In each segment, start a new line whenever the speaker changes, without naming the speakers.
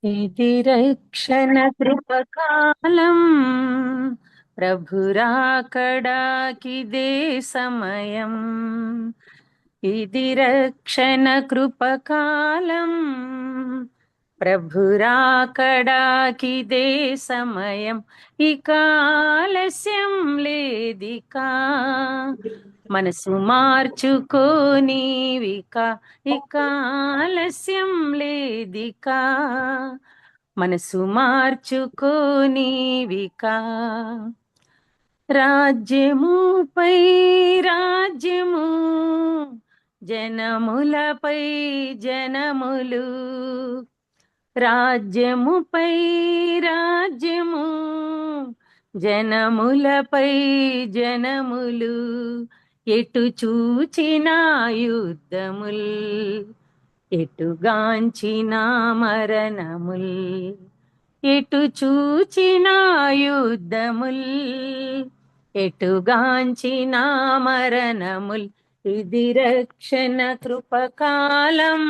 ఇది రక్షణ కృపకాలం ప్రభురాకడాకిదే సమయం. ఇది రక్షణ కృపకాలం ప్రభురాకడాకిదే సమయం. ఇక ఆలస్యం లేదికా మనసు మార్చుకోనీవిక. ఇక ఆలస్యం లేదికా మనసు మార్చుకోనీవిక. రాజ్యముపై రాజ్యము, జనములపై జనములు. రాజ్యముపై రాజ్యము, జనములపై జనములు. ఎటు చూచినా యుద్ధముల్, ఎటుగాంచిన మరణముల్. ఎటు చూచినా యుద్ధముల్, ఎటుగాంచిన మరణముల్. ఇది రక్షణ కృపకాలం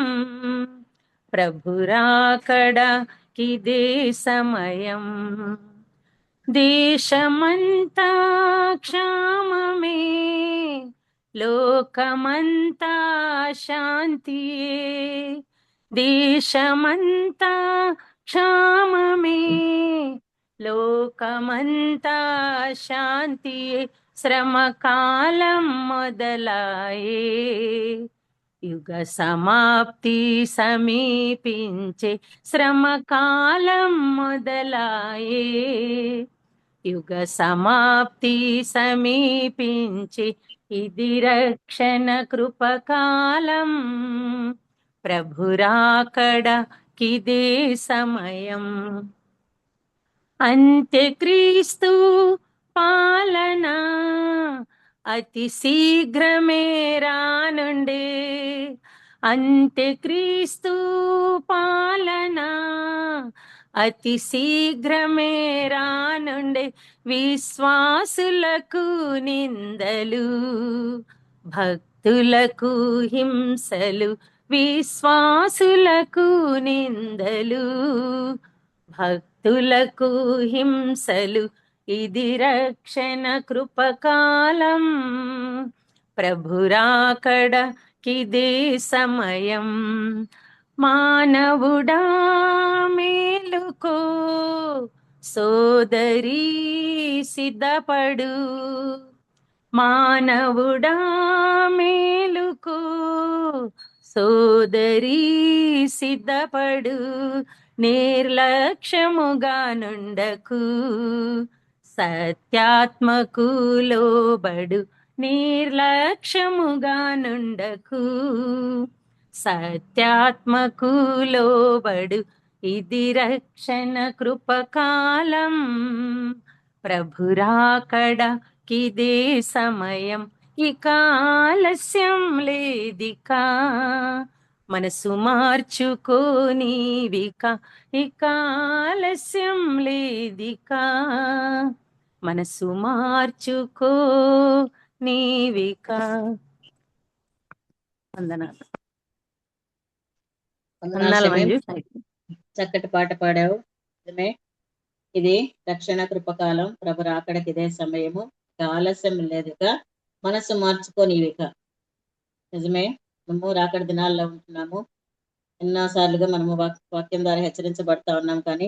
ప్రభురాకడాకిదే సమయం. దేశమంతా క్షామమే, లోకమంతా శాంతియే. దేశమంతా క్షామమే, లోకమంతా శాంతియే. శ్రమకాలం మొదలాయే, యుగ సమాప్తి సమీపించే. శ్రమకాలం మొదలాయే, యుగ సమాప్తి సమీపించే. ఇది రక్షణ కృపకాలం ప్రభురాకడాకిదే సమయం. అంత్యక్రీస్తు పాలన అతి శీఘ్రమే రానుండే. అంత్యక్రీస్తు పాలన అతి శీఘ్రమే రానుండే. విశ్వాసులకు నిందలు, భక్తులకు హింసలు. విశ్వాసులకు నిందలు, భక్తులకు హింసలు. ఇది రక్షణ కృపకాలం ప్రభురాకడాకిదే సమయం. మానవుడా మేలుకో, సోదరీ సిద్ధపడు. మానవుడా మేలుకో, సోదరీ సిద్ధపడు. నిర్లక్ష్యముగా నుండకు, సత్యాత్మకు లోబడు. నిర్లక్ష్యముగా నుండకు, సత్యాత్మకు లోబడు. ఇది రక్షణ కృపకాలం ప్రభురాకడాకిదే సమయం. ఇక ఆలస్యం లేదికా మనసు మార్చుకోనీవిక. ఇక ఆలస్యం లేదికా మనసు మార్చుకోనీవిక. వందనాలు. వందనాలు మంజు.
చక్కటి పాట పాడావు. నిజమే, ఇది రక్షణ కృపకాలం ప్రభు రాకడకి ఇదే సమయము. ఇక ఆలస్యం లేదుక మనసు మార్చుకోనివిక. నిజమే, మనము రాకడ దినాల్లో ఉంటున్నాము. ఎన్నోసార్లుగా మనము వాక్యం ద్వారా హెచ్చరించబడతా ఉన్నాం, కానీ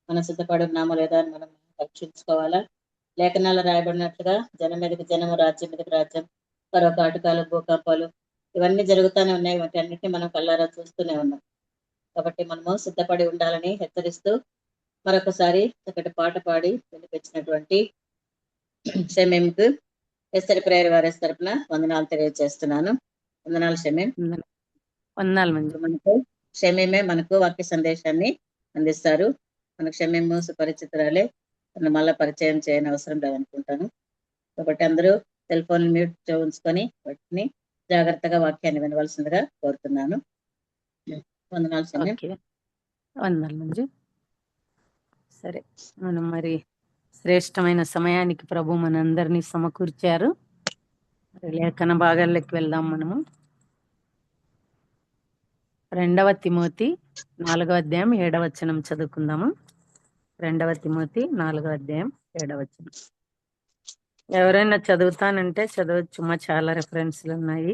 మనం సిద్ధపడి ఉన్నామో లేదా అని మనం పరీక్షించుకోవాలా. లేఖనాలు రాయబడినట్లుగా జనం మీదకి జనము, రాజ్యం మీదకి రాజ్యం, కరో కాటకాలు, భూకంపాలు ఇవన్నీ జరుగుతూనే ఉన్నాయి. వాటి అన్నిటిని మనం కళ్ళారా చూస్తూనే ఉన్నాం. కాబట్టి మనము సిద్ధపడి ఉండాలని హెచ్చరిస్తూ మరొకసారి చక్కటి పాట పాడి వినిపించినటువంటి షమీంకు ఎస్తరి ప్రేయర్ వారి తరపున వందనాలు తెలియజేస్తున్నాను. వందనాలు షమీం.
వందనాలు మంజు.
మనకు షమీమే మనకు వాక్య సందేశాన్ని అందిస్తారు. మనకు షమీము సుపరిచితురాలే, మళ్ళా పరిచయం చేయని అవసరం లేదనుకుంటాను. కాబట్టి అందరూ సెల్ ఫోన్ మ్యూట్ ఉంచుకొని వాటిని జాగ్రత్తగా వాక్యాన్ని వినవలసిందిగా కోరుతున్నాను. వందనాలు షమీం.
వందనాలు మంజు. సరే, మనం మరి శ్రేష్టమైన సమయానికి ప్రభు మనందరినీ సమకూర్చారు. మరి లేఖన భాగాల్లోకి వెళ్దాం. మనము 2వ తిమోతి 4వ అధ్యాయం 7వ వచనం చదువుకుందాము. 2వ తిమోతి 4వ అధ్యాయం 7వ వచనం. ఎవరైనా చదువుతానంటే చదవచ్చు, మా చాలా రెఫరెన్స్లు ఉన్నాయి.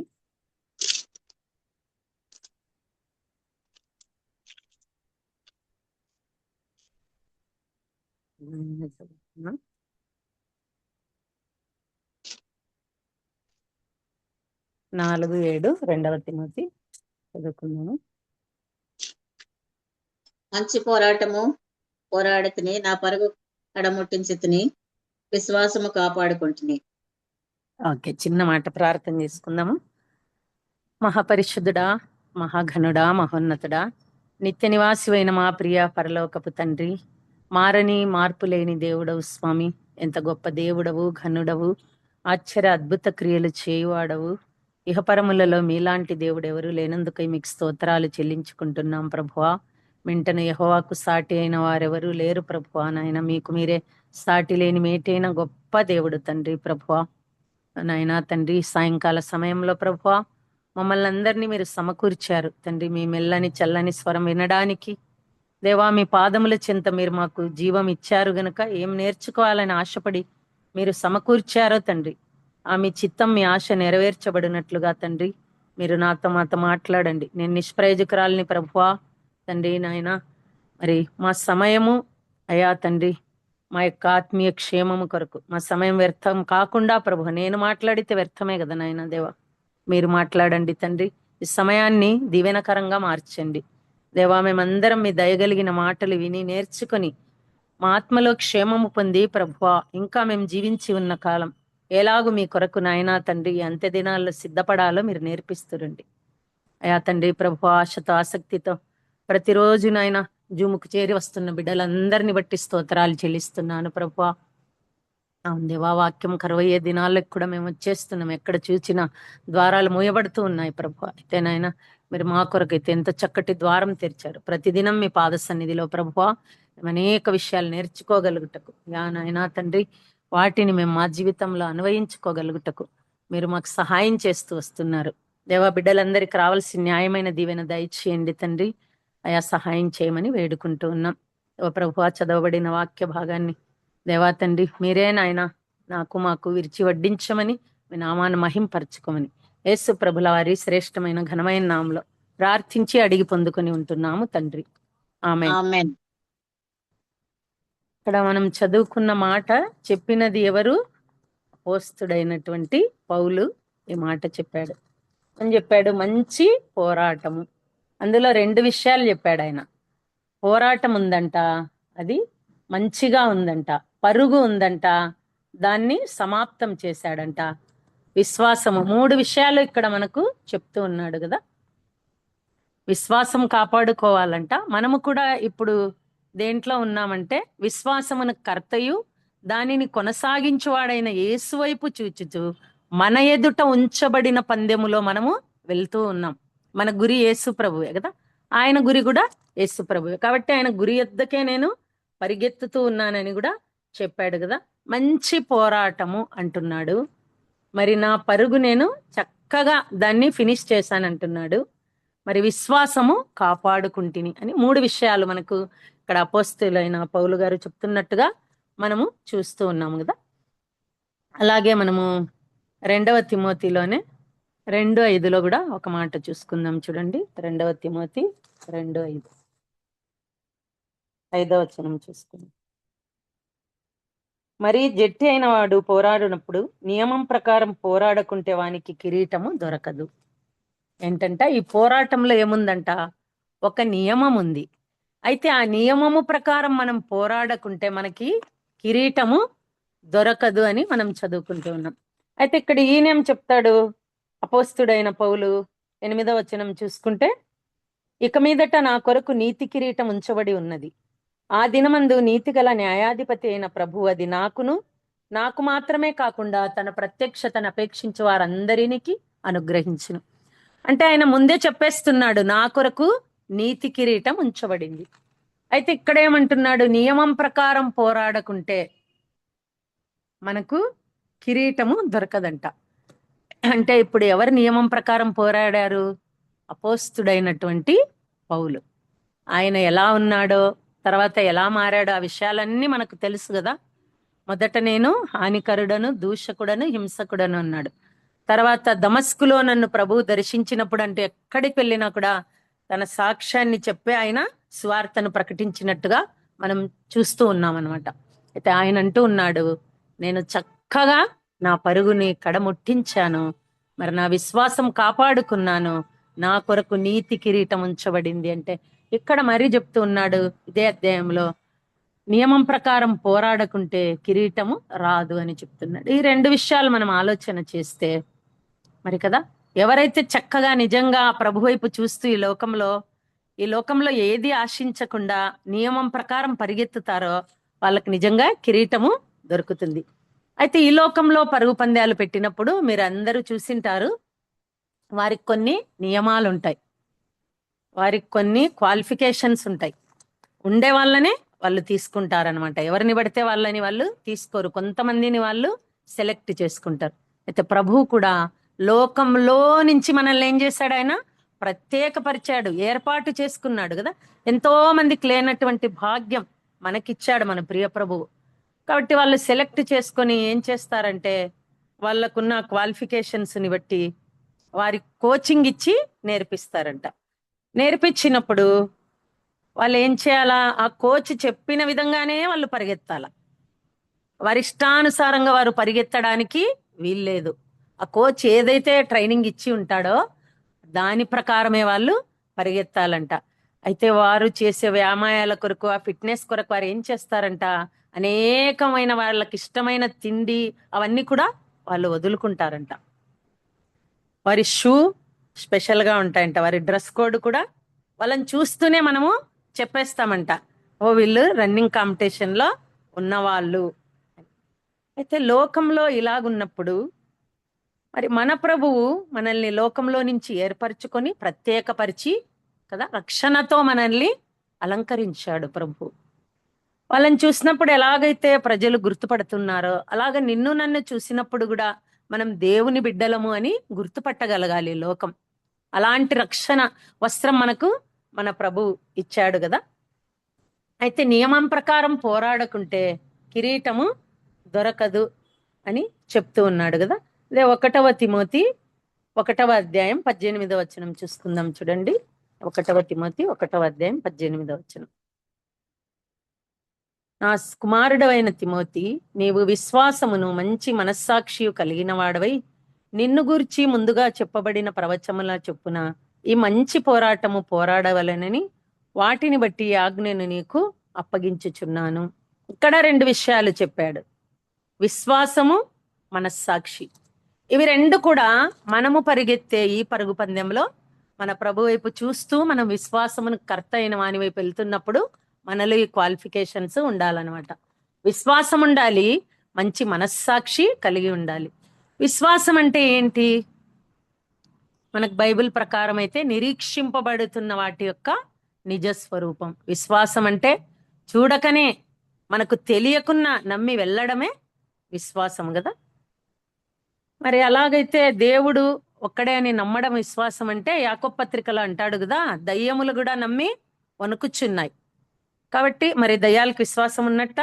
చదువుతున్నా. 4:7 2వ తిమోతి చదువుకుందాము.
మంచి పోరాటము పోరాడుతుని, నా పరుగు కడముట్టించుతుని, విశ్వాసము కాపాడుకుంటుని.
ఓకే, చిన్న మాట ప్రార్థన చేసుకుందాము. మహాపరిశుద్ధుడా, మహాఘనుడా, మహోన్నతుడా, నిత్య నివాసివైన మా ప్రియ పరలోకపు తండ్రి, మారని మార్పు లేని దేవుడవు స్వామి. ఎంత గొప్ప దేవుడవు, ఘనుడవు, ఆశ్చర్య అద్భుత క్రియలు చేయువాడవు. ఇహపరములలో మీలాంటి దేవుడు ఎవరు లేనందుకై మీకు స్తోత్రాలు చెల్లించుకుంటున్నాం ప్రభువా. మింటను యెహోవాకు సాటి అయిన వారెవరు లేరు ప్రభువా. నాయన మీకు మీరే సాటి లేని మేటైన గొప్ప దేవుడు తండ్రి ప్రభువా. నాయనా తండ్రి, సాయంకాల సమయంలో ప్రభువా మమ్మల్ని అందరినీ మీరు సమకూర్చారు తండ్రి. మీ మెల్లని చల్లని స్వరం వినడానికి దేవా, మీ పాదముల చెంత మీరు మాకు జీవం ఇచ్చారు గనుక ఏం నేర్చుకోవాలని ఆశపడి మీరు సమకూర్చారో తండ్రి, మీ చిత్తం మీ ఆశ నెరవేర్చబడినట్లుగా తండ్రి మీరు మాతో మాట్లాడండి. నేను నిష్ప్రయోజకురాలిని ప్రభువా తండ్రి. నాయన మరి మా సమయము అయా తండ్రి, మా యొక్క ఆత్మీయ క్షేమము కొరకు మా సమయం వ్యర్థం కాకుండా ప్రభు, నేను మాట్లాడితే వ్యర్థమే కదా నాయన దేవా, మీరు మాట్లాడండి తండ్రి. ఈ సమయాన్ని దీవెనకరంగా మార్చండి దేవా. మేమందరం మీ దయగలిగిన మాటలు విని నేర్చుకొని మా ఆత్మలో క్షేమము పొంది ప్రభువా, ఇంకా మేము జీవించి ఉన్న కాలం ఎలాగూ మీ కొరకు నాయనా తండ్రి అంత్య దినాల్లో సిద్ధపడాలో మీరు నేర్పిస్తురండి అయా తండ్రి. ప్రభు ఆశతో ఆసక్తితో ప్రతిరోజు నాయన జూముకు చేరి వస్తున్న బిడ్డలందరినీ బట్టి స్తోత్రాలు చెల్లిస్తున్నాను ప్రభువా. అవును దేవా, వాక్యం కరువయ్యే దినాలకు కూడా మేము వచ్చేస్తున్నాం. ఎక్కడ చూసినా ద్వారాలు మూయబడుతూ ఉన్నాయి ప్రభు. అయితే నాయన మీరు మా కొరకైతే ఎంత చక్కటి ద్వారం తెరిచారు. ప్రతిదినం మీ పాద సన్నిధిలో ప్రభువా మేము అనేక విషయాలు నేర్చుకోగలుగుటకు యా నాయనా తండ్రి, వాటిని మేము మా జీవితంలో అన్వయించుకోగలుగుటకు మీరు మాకు సహాయం చేస్తూ వస్తున్నారు దేవా. బిడ్డలందరికీ రావాల్సిన న్యాయమైన దీవెన దయచేయండి తండ్రి. అయా సహాయం చేయమని వేడుకుంటూ ఉన్నాం ప్రభువా. చదవబడిన వాక్య భాగాన్ని దేవా తండ్రి మీరే నాయన నాకు మాకు విరిచి వడ్డించమని, మీ నామాన్ని మహింపరచుకోమని యేసు ప్రభుల వారి శ్రేష్టమైన ఘనమైన నామంలో ప్రార్థించి అడిగి పొందుకొని ఉంటున్నాము తండ్రి, ఆమేన్.
ఆమేన్.
ఇక్కడ మనం చదువుకున్న మాట చెప్పినది ఎవరు? అపోస్తుడైనటువంటి పౌలు ఈ మాట చెప్పాడు. అని చెప్పాడు, మంచి పోరాటము. అందులో 2 విషయాలు చెప్పాడు ఆయన. పోరాటం ఉందంట, అది మంచిగా ఉందంట. పరుగు ఉందంట, దాన్ని సమాప్తం చేశాడంట. విశ్వాసము, 3 విషయాలు ఇక్కడ మనకు చెప్తూ ఉన్నాడు కదా. విశ్వాసం కాపాడుకోవాలంట. మనము కూడా ఇప్పుడు దేంట్లో ఉన్నామంటే విశ్వాసమును కర్తయు దానిని కొనసాగించువాడైన యేసు వైపు చూచుచు మన ఎదుట ఉంచబడిన పందెములో మనము వెళ్తూ ఉన్నాం. మన గురి యేసు ప్రభువే కదా, ఆయన గురి కూడా యేసు ప్రభువే. కాబట్టి ఆయన గురి యొద్దకే నేను పరిగెత్తుతూ ఉన్నానని కూడా చెప్పాడు కదా. మంచి పోరాటము అంటున్నాడు. మరి నా పరుగు నేను చక్కగా దాన్ని ఫినిష్ చేశానంటున్నాడు. మరి విశ్వాసము కాపాడుకుంటుని అని 3 విషయాలు మనకు ఇక్కడ అపోస్తలుడైన పౌలు గారు చెప్తున్నట్టుగా మనము చూస్తూ ఉన్నాము కదా. అలాగే మనము 2వ తిమోతిలోనే 2:5 కూడా ఒక మాట చూసుకుందాం. చూడండి, 2వ తిమోతి 2:5 5వ వచనం చూసుకుందాం. మరి జట్టి అయిన వాడు పోరాడినప్పుడు నియమం ప్రకారం పోరాడకుంటే వానికి కిరీటము దొరకదు. ఏంటంట, ఈ పోరాటంలో ఏముందంట, ఒక నియమం ఉంది. అయితే ఆ నియమము ప్రకారం మనం పోరాడకుంటే మనకి కిరీటము దొరకదు అని మనం చదువుకుంటూ ఉన్నాం. అయితే ఇక్కడ ఈయనేం చెప్తాడు అపోస్తుడైన పౌలు 8వ వచనం చూసుకుంటే, ఇక మీదట నా కొరకు నీతి కిరీటం ఉంచబడి ఉన్నది. ఆ దినమందు నీతి గల న్యాయాధిపతి అయిన ప్రభు అది నాకు మాత్రమే కాకుండా తన ప్రత్యక్షతను అపేక్షించే వారందరికీ అనుగ్రహించును. అంటే ఆయన ముందే చెప్పేస్తున్నాడు, నా కొరకు నీతి కిరీటం ఉంచబడింది. అయితే ఇక్కడ ఏమంటున్నాడు, నియమం ప్రకారం పోరాడకుంటే మనకు కిరీటము దొరకదంట. అంటే ఇప్పుడు ఎవరు నియమం ప్రకారం పోరాడారు? అపోస్తుడైనటువంటి పౌలు. ఆయన ఎలా ఉన్నాడో, తర్వాత ఎలా మారాడో ఆ విషయాలన్నీ మనకు తెలుసు కదా. మొదట నేను హానికరుడను, దూషకుడను, హింసకుడను అన్నాడు. తర్వాత దమస్కులో నన్ను ప్రభువు దర్శించినప్పుడు, అంటే ఎక్కడికి వెళ్ళినా కూడా తన సాక్ష్యాన్ని చెప్పే ఆయన స్వార్థను ప్రకటించినట్టుగా మనం చూస్తూ ఉన్నాం అనమాట. అయితే ఆయన అంటూ ఉన్నాడు, నేను చక్కగా నా పరుగుని కడముట్టించాను, మరి నా విశ్వాసం కాపాడుకున్నాను, నా కొరకు నీతి కిరీటం ఉంచబడింది అంటే ఇక్కడ మరీ చెప్తూ ఉన్నాడు ఇదే అధ్యాయంలో, నియమం ప్రకారం పోరాడకుంటే కిరీటము రాదు అని చెప్తున్నాడు. ఈ రెండు విషయాలు మనం ఆలోచన చేస్తే మరి కదా, ఎవరైతే చక్కగా నిజంగా ప్రభు వైపు చూస్తూ ఈ లోకంలో ఏది ఆశించకుండా నియమం ప్రకారం పరిగెత్తుతారో వాళ్ళకి నిజంగా కిరీటము దొరుకుతుంది. అయితే ఈ లోకంలో పరుగు పందాలు పెట్టినప్పుడు మీరు అందరూ చూసింటారు, వారికి కొన్ని నియమాలు ఉంటాయి, వారికి కొన్ని క్వాలిఫికేషన్స్ ఉంటాయి. ఉండే వాళ్ళనే వాళ్ళు తీసుకుంటారనమాట. ఎవరిని పడితే వాళ్ళని వాళ్ళు తీసుకోరు, కొంతమందిని వాళ్ళు సెలెక్ట్ చేసుకుంటారు. అయితే ప్రభువు కూడా లోకంలో నుంచి మనల్ని ఏం చేశాడు, ఆయన ప్రత్యేకపరిచాడు, ఏర్పాటు చేసుకున్నాడు కదా. ఎంతో మందికి లేనటువంటి భాగ్యం మనకిచ్చాడు మన ప్రియ ప్రభువు. కాబట్టి వాళ్ళు సెలెక్ట్ చేసుకొని ఏం చేస్తారంటే వాళ్ళకున్న క్వాలిఫికేషన్స్ ని బట్టి వారి కోచింగ్ ఇచ్చి నేర్పిస్తారంట. నేర్పించినప్పుడు వాళ్ళు ఏం చేయాలా, ఆ కోచ్ చెప్పిన విధంగానే వాళ్ళు పరిగెత్తాల. వారి ఇష్టానుసారంగా వారు పరిగెత్తడానికి వీల్లేదు. ఆ కోచ్ ఏదైతే ట్రైనింగ్ ఇచ్చి ఉంటాడో దాని ప్రకారమే వాళ్ళు పరిగెత్తాలంట. అయితే వారు చేసే వ్యాయామాల కొరకు, ఆ ఫిట్నెస్ కొరకు వారు ఏం చేస్తారంట, అనేకమైన వాళ్ళకి ఇష్టమైన తిండి అవన్నీ కూడా వాళ్ళు వదులుకుంటారంట. వారి షూ స్పెషల్ గా ఉంటాయంట, వారి డ్రెస్ కోడ్ కూడా వాళ్ళని చూస్తూనే మనము చెప్పేస్తామంట, ఓ వీళ్ళు రన్నింగ్ కాంపిటీషన్ లో ఉన్నవాళ్ళు. అయితే లోకంలో ఇలాగున్నప్పుడు మరి మన ప్రభువు మనల్ని లోకంలో నుంచి ఏర్పరచుకొని ప్రత్యేకపరిచి కదా రక్షణతో మనల్ని అలంకరించాడు ప్రభు. వాళ్ళని చూసినప్పుడు ఎలాగైతే ప్రజలు గుర్తుపడుతున్నారో అలాగ నిన్ను నన్ను చూసినప్పుడు కూడా మనం దేవుని బిడ్డలము అని గుర్తుపట్టగలగాలి లోకం. అలాంటి రక్షణ వస్త్రం మనకు మన ప్రభు ఇచ్చాడు కదా. అయితే నియమం ప్రకారం పోరాడకుంటే కిరీటము దొరకదు అని చెప్తూ ఉన్నాడు కదా. అదే 1 తిమోతి 1 అధ్యాయం 18 చూసుకుందాం చూడండి. 1 తిమోతి 1 అధ్యాయం 18. నా కుమారుడవైన తిమోతి, నీవు విశ్వాసమును మంచి మనస్సాక్షి కలిగిన వాడవై నిన్ను గూర్చి ముందుగా చెప్పబడిన ప్రవచముల చొప్పున ఈ మంచి పోరాటము పోరాడవలనని వాటిని బట్టి ఆజ్ఞను నీకు అప్పగించుచున్నాను. ఇక్కడ 2 విషయాలు చెప్పాడు, విశ్వాసము, మనస్సాక్షి. ఇవి 2 కూడా మనము పరిగెత్తే ఈ పరుగు పందెంలో మన ప్రభు వైపు చూస్తూ మనం విశ్వాసమును కర్త అయిన వాని వైపు వెళ్తున్నప్పుడు మనలో ఈ క్వాలిఫికేషన్స్ ఉండాలన్నమాట. విశ్వాసం ఉండాలి, మంచి మనస్సాక్షి కలిగి ఉండాలి. విశ్వాసం అంటే ఏంటి? మనకు బైబిల్ ప్రకారం అయితే నిరీక్షింపబడుతున్న వాటి యొక్క నిజస్వరూపం. విశ్వాసం అంటే చూడకనే మనకు తెలియకున్నా నమ్మి వెళ్ళడమే విశ్వాసం కదా. మరి అలాగైతే దేవుడు ఒక్కడే అని నమ్మడం విశ్వాసం అంటే యాకోబు పత్రికలో అంటాడు కదా, దయ్యములు కూడా నమ్మి వణుకుచున్నాయి. కాబట్టి మరి దయ్యాలకు విశ్వాసం ఉన్నట్ట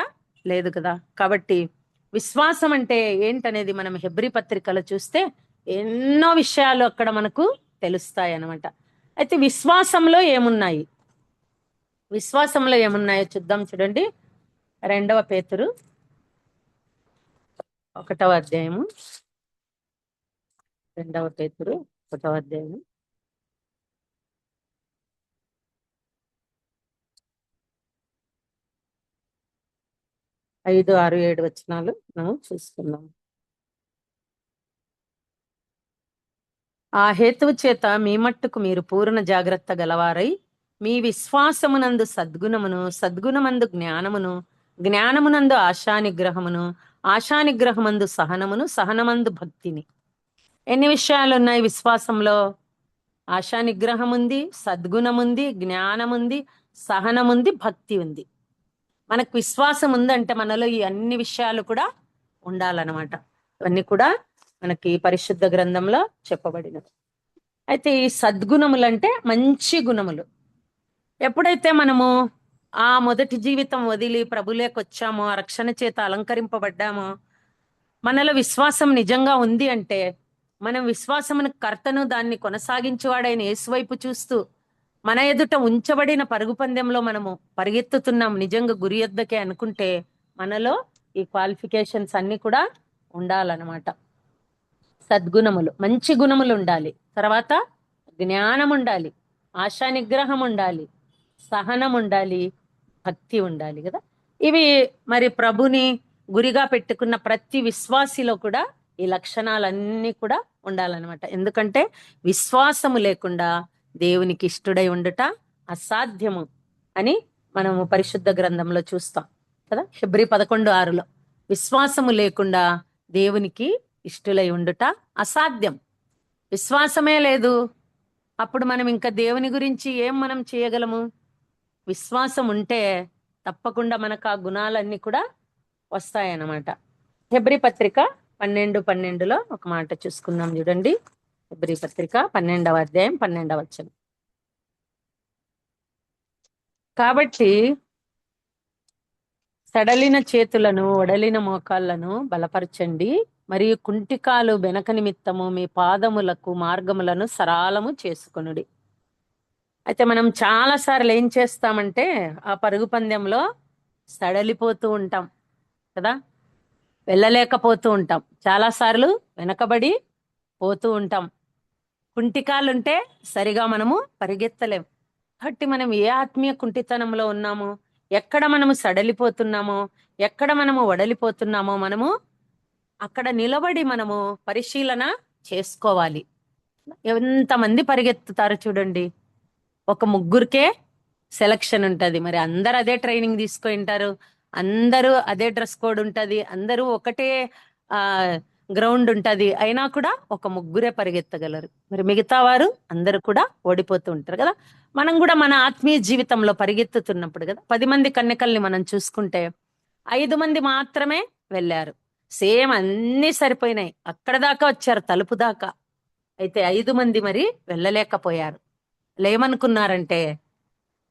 లేదు కదా. కాబట్టి విశ్వాసం అంటే ఏంటనేది మనం హెబ్రీ పత్రికలో చూస్తే ఎన్నో విషయాలు అక్కడ మనకు తెలుస్తాయి అన్నమాట. అయితే విశ్వాసంలో ఏమున్నాయో చూద్దాం చూడండి. 2 పేతురు 1 అధ్యాయము 2 పేతురు 1 అధ్యాయము 5, 6, 7 మనం చూసుకుందాం. ఆ హేతువు చేత మీ మట్టుకు మీరు పూర్ణ జాగ్రత్త గలవారై మీ విశ్వాసమునందు సద్గుణమును, సద్గుణమందు జ్ఞానమును, జ్ఞానమునందు ఆశానిగ్రహమును, ఆశానిగ్రహమందు సహనమును, సహనమందు భక్తిని. ఎన్ని విషయాలు ఉన్నాయి విశ్వాసంలో? ఆశానిగ్రహం ఉంది, సద్గుణం ఉంది, జ్ఞానం ఉంది, సహనం ఉంది, భక్తి ఉంది. మనకు విశ్వాసం ఉందంటే మనలో ఈ అన్ని విషయాలు కూడా ఉండాలన్నమాట. ఇవన్నీ కూడా మనకి పరిశుద్ధ గ్రంథంలో చెప్పబడినవి. అయితే ఈ సద్గుణములు అంటే మంచి గుణములు. ఎప్పుడైతే మనము ఆ మొదటి జీవితం వదిలి ప్రభులోకి వచ్చామో, ఆ రక్షణ చేత అలంకరింపబడ్డామో, మనలో విశ్వాసం నిజంగా ఉంది అంటే, మనం విశ్వాసమును కర్తను దాన్ని కొనసాగించేవాడైన యేసు వైపు చూస్తూ మన ఎదుట ఉంచబడిన పరుగు పందెంలో మనము పరిగెత్తుతున్నాం నిజంగా గురి యొద్దకే అనుకుంటే, మనలో ఈ క్వాలిఫికేషన్స్ అన్ని కూడా ఉండాలన్నమాట. సద్గుణములు, మంచి గుణములు ఉండాలి. తర్వాత జ్ఞానం ఉండాలి, ఆశా నిగ్రహం ఉండాలి, సహనం ఉండాలి, భక్తి ఉండాలి కదా. ఇవి మరి ప్రభుని గురిగా పెట్టుకున్న ప్రతి విశ్వాసిలో కూడా ఈ లక్షణాలన్నీ కూడా ఉండాలన్నమాట. ఎందుకంటే విశ్వాసము లేకుండా దేవునికి ఇష్టుడై ఉండుట అసాధ్యము అని మనము పరిశుద్ధ గ్రంథంలో చూస్తాం కదా. హెబ్రీ 11:6 విశ్వాసము లేకుండా దేవునికి ఇష్టులై ఉండుట అసాధ్యం. విశ్వాసమే లేదు, అప్పుడు మనం ఇంకా దేవుని గురించి ఏం మనం చేయగలము? విశ్వాసం ఉంటే తప్పకుండా మనకు ఆ గుణాలన్నీ కూడా వస్తాయన్నమాట. హెబ్రీ పత్రిక 12:12 ఒక మాట చూసుకుందాం చూడండి. హెబ్రీ పత్రిక 12వ అధ్యాయం 12వ వచనం. కాబట్టి సడలిన చేతులను వడలిన మోకాళ్లను బలపరచండి, మరియు కుంటికాలు బెనక నిమిత్తము మీ పాదములకు మార్గములను సరాలము చేసుకొనుడి. అయితే మనం చాలా సార్లు ఏం చేస్తామంటే ఆ పరుగు పందెంలో సడలిపోతూ ఉంటాం కదా, వెళ్ళలేకపోతూ ఉంటాం, చాలా సార్లు వెనకబడి పోతూ ఉంటాం. కుంటికాలుంటే సరిగా మనము పరిగెత్తలేం. కాబట్టి మనం ఏ ఆత్మీయ కుంటితనంలో ఉన్నామో, ఎక్కడ మనము సడలిపోతున్నామో, ఎక్కడ మనము వడలిపోతున్నామో మనము అక్కడ నిలబడి మనము పరిశీలన చేసుకోవాలి. ఎంతమంది పరిగెత్తుతారు చూడండి, ఒక ముగ్గురికే సెలక్షన్ ఉంటది. మరి అందరు అదే ట్రైనింగ్ తీసుకుంటారు, అందరూ అదే డ్రెస్ కోడ్ ఉంటది, అందరూ ఒకటే ఆ గ్రౌండ్ ఉంటది, అయినా కూడా ఒక ముగ్గురే పరిగెత్తగలరు. మరి మిగతా వారు అందరూ కూడా ఓడిపోతూ ఉంటారు కదా. మనం కూడా మన ఆత్మీయ జీవితంలో పరిగెత్తుతున్నప్పుడు కదా, 10 మంది కన్యకల్ని మనం చూసుకుంటే 5 మంది మాత్రమే వెళ్ళారు. సేమ్ అన్ని సరిపోయినాయి, అక్కడ దాకా వచ్చారు, తలుపు దాకా. అయితే 5 మంది మరి వెళ్ళలేకపోయారు. ఏమనుకున్నారంటే,